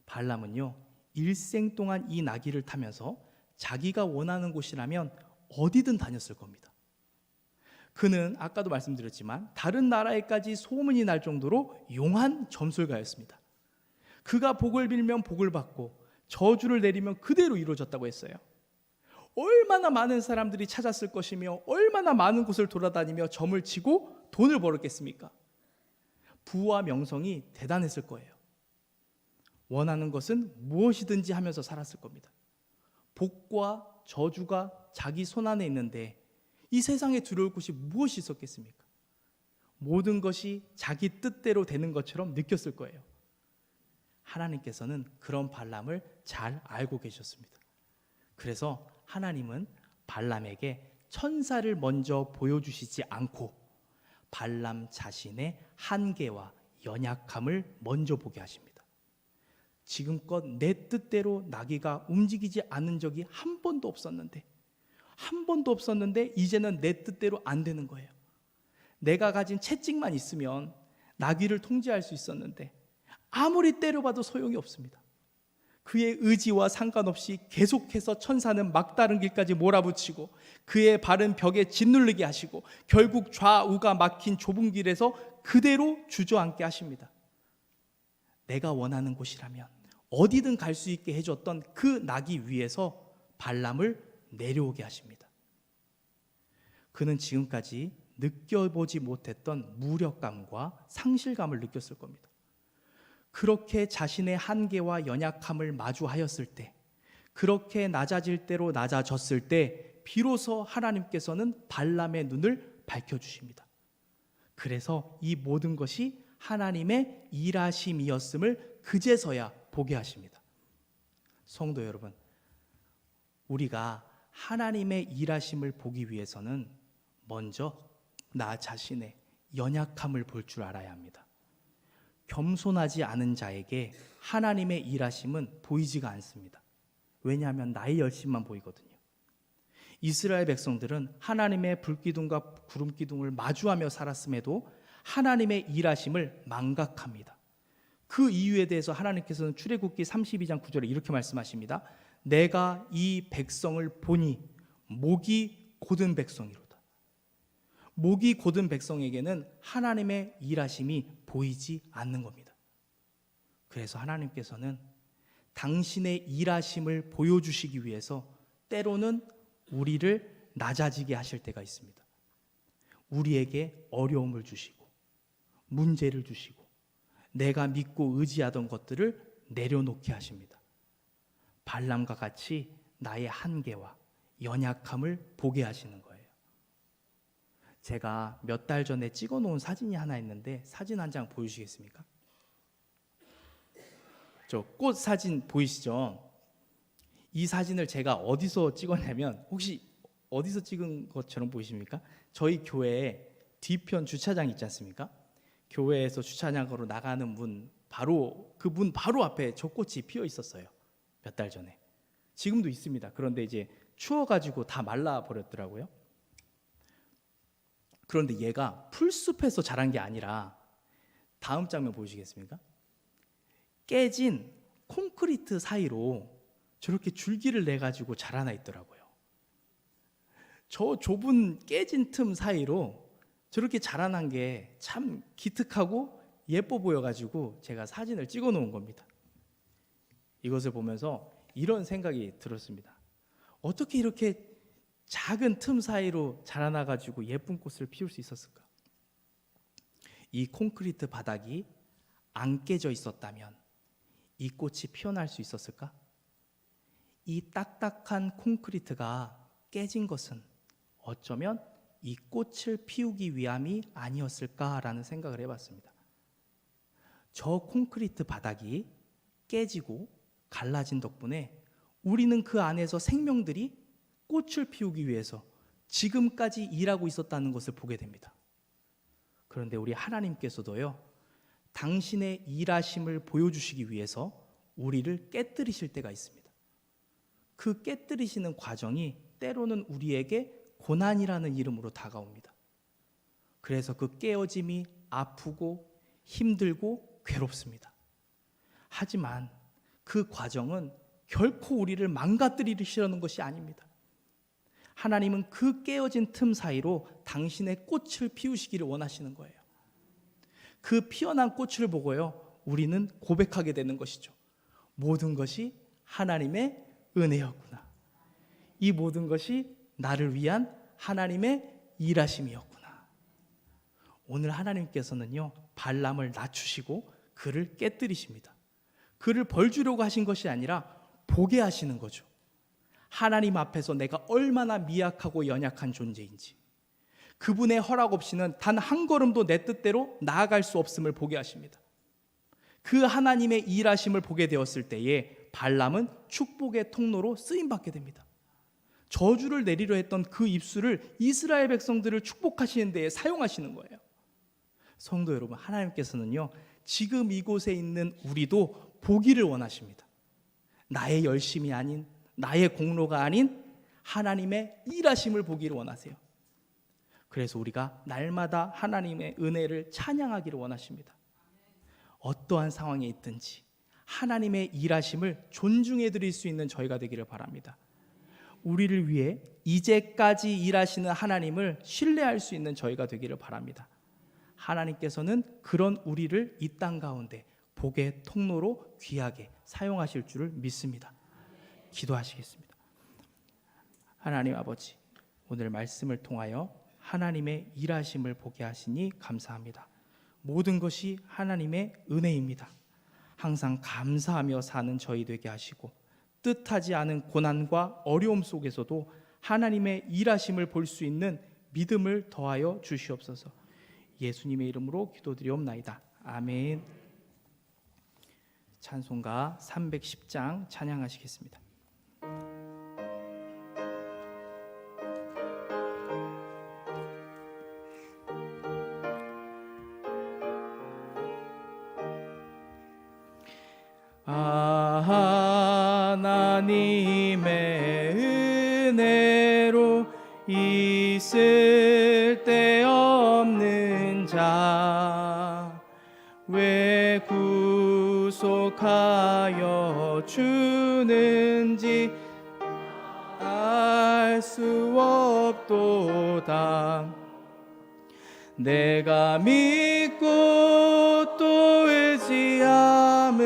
C: 발람은요, 일생 동안 이 나귀를 타면서 자기가 원하는 곳이라면 어디든 다녔을 겁니다. 그는 아까도 말씀드렸지만 다른 나라에까지 소문이 날 정도로 용한 점술가였습니다. 그가 복을 빌면 복을 받고 저주를 내리면 그대로 이루어졌다고 했어요. 얼마나 많은 사람들이 찾았을 것이며 얼마나 많은 곳을 돌아다니며 점을 치고 돈을 벌었겠습니까? 부와 명성이 대단했을 거예요. 원하는 것은 무엇이든지 하면서 살았을 겁니다. 복과 저주가 자기 손안에 있는데 이 세상에 두려울 곳이 무엇이 있었겠습니까? 모든 것이 자기 뜻대로 되는 것처럼 느꼈을 거예요. 하나님께서는 그런 발람을 잘 알고 계셨습니다. 그래서 하나님은 발람에게 천사를 먼저 보여주시지 않고 발람 자신의 한계와 연약함을 먼저 보게 하십니다. 지금껏 내 뜻대로 나귀가 움직이지 않은 적이 한 번도 없었는데 이제는 내 뜻대로 안 되는 거예요. 내가 가진 채찍만 있으면 나귀를 통제할 수 있었는데 아무리 때려봐도 소용이 없습니다. 그의 의지와 상관없이 계속해서 천사는 막다른 길까지 몰아붙이고 그의 발은 벽에 짓누르게 하시고 결국 좌우가 막힌 좁은 길에서 그대로 주저앉게 하십니다. 내가 원하는 곳이라면 어디든 갈 수 있게 해줬던 그 나귀 위에서 발람을 내려오게 하십니다. 그는 지금까지 느껴보지 못했던 무력감과 상실감을 느꼈을 겁니다. 그렇게 자신의 한계와 연약함을 마주하였을 때, 그렇게 낮아질 대로 낮아졌을 때 비로소 하나님께서는 발람의 눈을 밝혀주십니다. 그래서 이 모든 것이 하나님의 일하심이었음을 그제서야 보게 하십니다. 성도 여러분, 우리가 하나님의 일하심을 보기 위해서는 먼저 나 자신의 연약함을 볼 줄 알아야 합니다. 겸손하지 않은 자에게 하나님의 일하심은 보이지가 않습니다. 왜냐하면 나의 열심만 보이거든요. 이스라엘 백성들은 하나님의 불기둥과 구름기둥을 마주하며 살았음에도 하나님의 일하심을 망각합니다. 그 이유에 대해서 하나님께서는 출애굽기 32장 9절에 이렇게 말씀하십니다. 내가 이 백성을 보니 목이 곧은 백성이로다. 목이 곧은 백성에게는 하나님의 일하심이 보이지 않는 겁니다. 그래서 하나님께서는 당신의 일하심을 보여주시기 위해서 때로는 우리를 낮아지게 하실 때가 있습니다. 우리에게 어려움을 주시고 문제를 주시고 내가 믿고 의지하던 것들을 내려놓게 하십니다. 발람과 같이 나의 한계와 연약함을 보게 하시는 거예요. 제가 몇 달 전에 찍어 놓은 사진이 하나 있는데 사진 한 장 보여주시겠습니까? 저 꽃 사진 보이시죠? 이 사진을 제가 어디서 찍었냐면 혹시 어디서 찍은 것처럼 보이십니까? 저희 교회에 뒤편 주차장 있지 않습니까? 교회에서 주차장으로 나가는 문 바로 그 문 바로 앞에 저 꽃이 피어 있었어요. 몇 달 전에. 지금도 있습니다. 그런데 이제 추워가지고 다 말라 버렸더라고요. 그런데 얘가 풀숲에서 자란 게 아니라 다음 장면 보여주시겠습니까? 깨진 콘크리트 사이로 저렇게 줄기를 내가지고 자라나 있더라고요. 저 좁은 깨진 틈 사이로 저렇게 자라난 게 참 기특하고 예뻐 보여가지고 제가 사진을 찍어 놓은 겁니다. 이것을 보면서 이런 생각이 들었습니다. 어떻게 이렇게 작은 틈 사이로 자라나가지고 예쁜 꽃을 피울 수 있었을까? 이 콘크리트 바닥이 안 깨져 있었다면 이 꽃이 피어날 수 있었을까? 이 딱딱한 콘크리트가 깨진 것은 어쩌면 이 꽃을 피우기 위함이 아니었을까라는 생각을 해봤습니다. 저 콘크리트 바닥이 깨지고 갈라진 덕분에 우리는 그 안에서 생명들이 꽃을 피우기 위해서 지금까지 일하고 있었다는 것을 보게 됩니다. 그런데 우리 하나님께서도요, 당신의 일하심을 보여주시기 위해서 우리를 깨뜨리실 때가 있습니다. 그 깨뜨리시는 과정이 때로는 우리에게 고난이라는 이름으로 다가옵니다. 그래서 그 깨어짐이 아프고 힘들고 괴롭습니다. 하지만 그 과정은 결코 우리를 망가뜨리시려는 것이 아닙니다. 하나님은 그 깨어진 틈 사이로 당신의 꽃을 피우시기를 원하시는 거예요. 그 피어난 꽃을 보고요, 우리는 고백하게 되는 것이죠. 모든 것이 하나님의 은혜였구나. 이 모든 것이 나를 위한 하나님의 일하심이었구나. 오늘 하나님께서는요, 발람을 낮추시고 그를 깨뜨리십니다. 그를 벌주려고 하신 것이 아니라 보게 하시는 거죠. 하나님 앞에서 내가 얼마나 미약하고 연약한 존재인지, 그분의 허락 없이는 단 한 걸음도 내 뜻대로 나아갈 수 없음을 보게 하십니다. 그 하나님의 일하심을 보게 되었을 때에 발람은 축복의 통로로 쓰임받게 됩니다. 저주를 내리려 했던 그 입술을 이스라엘 백성들을 축복하시는 데에 사용하시는 거예요. 성도 여러분, 하나님께서는요, 지금 이곳에 있는 우리도 보기를 원하십니다. 나의 열심이 아닌, 나의 공로가 아닌 하나님의 일하심을 보기를 원하세요. 그래서 우리가 날마다 하나님의 은혜를 찬양하기를 원하십니다. 어떠한 상황에 있든지 하나님의 일하심을 존중해 드릴 수 있는 저희가 되기를 바랍니다. 우리를 위해 이제까지 일하시는 하나님을 신뢰할 수 있는 저희가 되기를 바랍니다. 하나님께서는 그런 우리를 이 땅 가운데 복의 통로로 귀하게 사용하실 줄을 믿습니다. 기도하시겠습니다. 하나님 아버지, 오늘 말씀을 통하여 하나님의 일하심을 보게 하시니 감사합니다. 모든 것이 하나님의 은혜입니다. 항상 감사하며 사는 저희 되게 하시고 뜻하지 않은 고난과 어려움 속에서도 하나님의 일하심을 볼 수 있는 믿음을 더하여 주시옵소서. 예수님의 이름으로 기도드리옵나이다. 아멘. 찬송가 310장 찬양하시겠습니다. 하나님의 은혜로 있을 데 없는 자 왜 구속하여 주는지 알 수 없도다. 내가 믿고 또 의지함을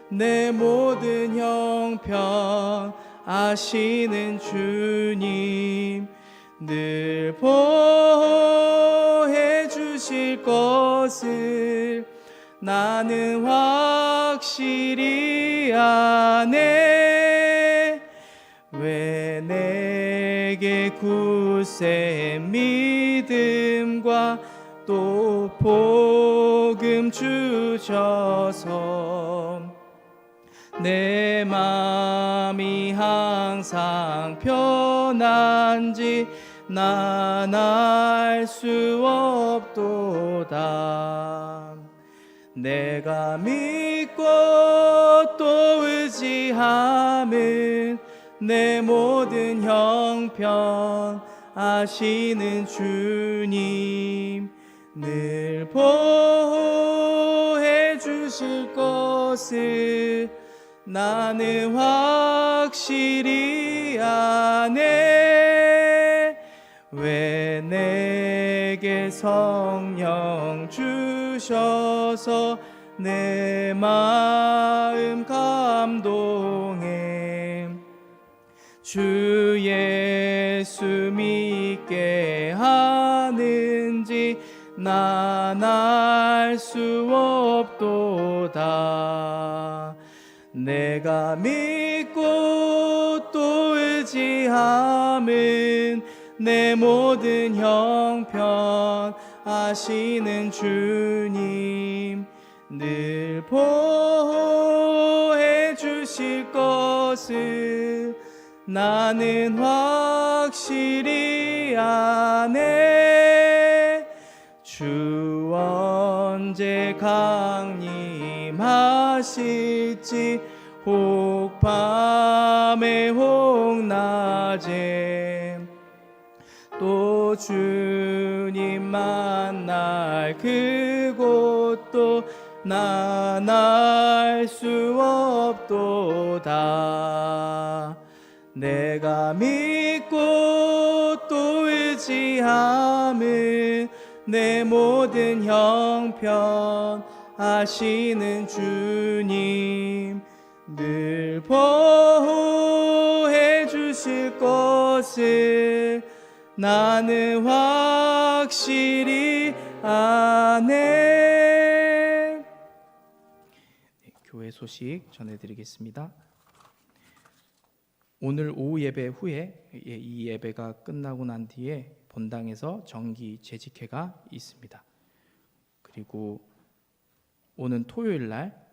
C: 내 모든 형편 아시는 주님 늘 보호해 주실 것을 나는 확실히 아네. 왜 내게 굳센 믿음과 또 복음 주셔서 내 마음이 항상 편한지 난 알 수 없도다. 내가 믿고 또 의지함은 내 모든 형편 아시는 주님 늘 보호해 주실 것을 나는 확실히 아네. 왜 내게 성령 주셔서 내 마음 감동해 주 예수 믿게 하는지 난 알 수 없도다. 내가 믿고 또 의지함은 내 모든 형편 아시는 주님 늘 보호해 주실 것을 나는 확실히 아네. 주 언제 강림하실지 혹 밤에 혹 낮에 또 주님 만날 그곳도 난 알 수 없도다. 내가 믿고 또 의지함은 내 모든 형편 아시는 주님 늘 보호해 주실 것을 나는 확실히 아네. 교회 소식 전해드리겠습니다. 오늘 오후 예배 후에 이 예배가 끝나고 난 뒤에 본당에서 정기 재직회가 있습니다. 그리고 오는 토요일 날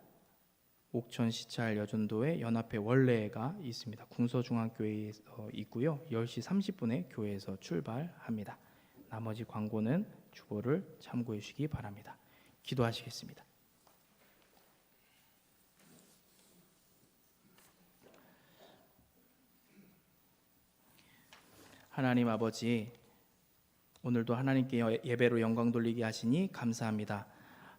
C: 옥천 시찰 여전도회 연합회 원례가 있습니다. 궁서중앙교회에서 있고요. 10시 30분에 교회에서 출발합니다. 나머지 광고는 주보를 참고해 주시기 바랍니다. 기도하시겠습니다. 하나님 아버지, 오늘도 하나님께 예배로 영광 돌리게 하시니 감사합니다.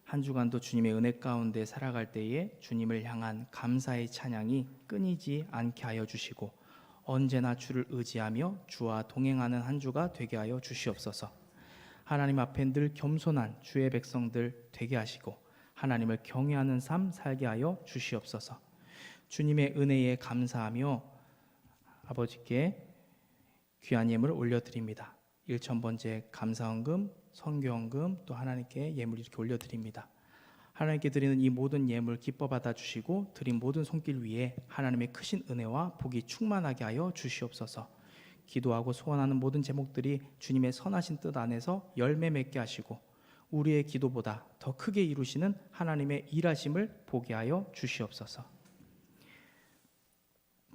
C: 한 주간도 주님의 은혜 가운데 살아갈 때에 주님을 향한 감사의 찬양이 끊이지 않게 하여 주시고 언제나 주를 의지하며 주와 동행하는 한 주가 되게 하여 주시옵소서. 하나님 앞에 늘 겸손한 주의 백성들 되게 하시고 하나님을 경외하는 삶 살게 하여 주시옵소서. 주님의 은혜에 감사하며 아버지께 귀한 예물을 올려드립니다. 1,000번째 감사헌금, 선교헌금, 또 하나님께 예물 이렇게 올려드립니다. 하나님께 드리는 이 모든 예물 기뻐 받아주시고 드린 모든 손길 위에 하나님의 크신 은혜와 복이 충만하게 하여 주시옵소서. 기도하고 소원하는 모든 제목들이 주님의 선하신 뜻 안에서 열매 맺게 하시고 우리의 기도보다 더 크게 이루시는 하나님의 일하심을 보게 하여 주시옵소서.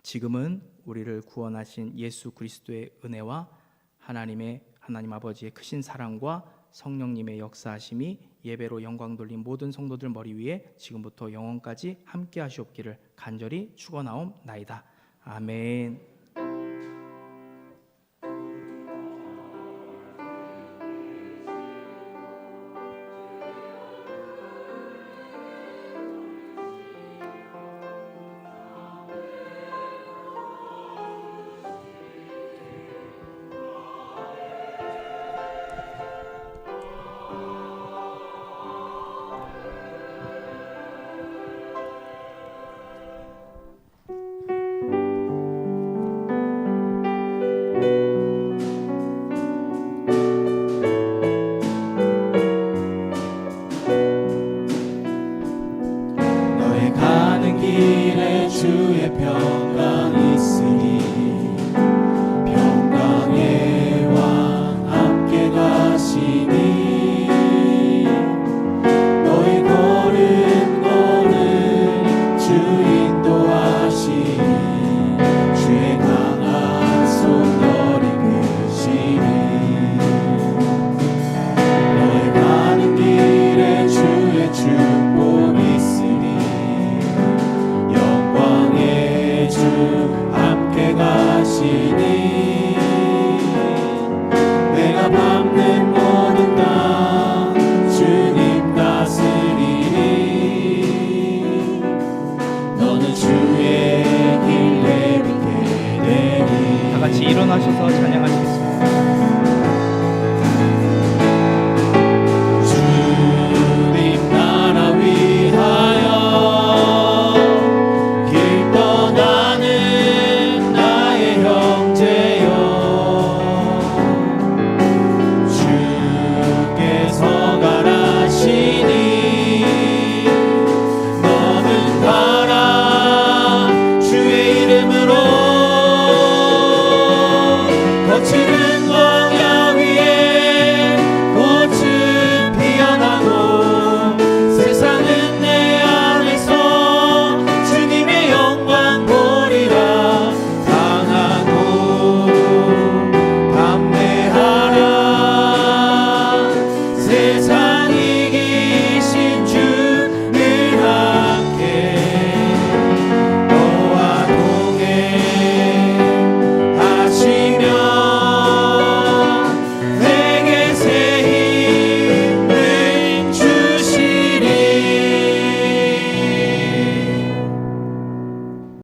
C: 지금은 우리를 구원하신 예수 그리스도의 은혜와 하나님 아버지의 크신 사랑과 성령님의 역사하심이 예배로 영광 돌린 모든 성도들 머리 위에 지금부터 영원까지 함께 하시옵기를 간절히 축원하옵나이다. 아멘.
D: 길에 주의 평강 있으니 평강의 왕 함께 가시니 너희 걸음 주 인도하시니 주의 강한 손 너를 이끄시니 너희 가는 길에 주의 축복 있으니 주 함께 가시니 내가 밟는 모든 땅 주님 다스리니 너는 주의 길 내딛게 되니.
C: 다 같이 일어나셔서 찬양하시겠습니다.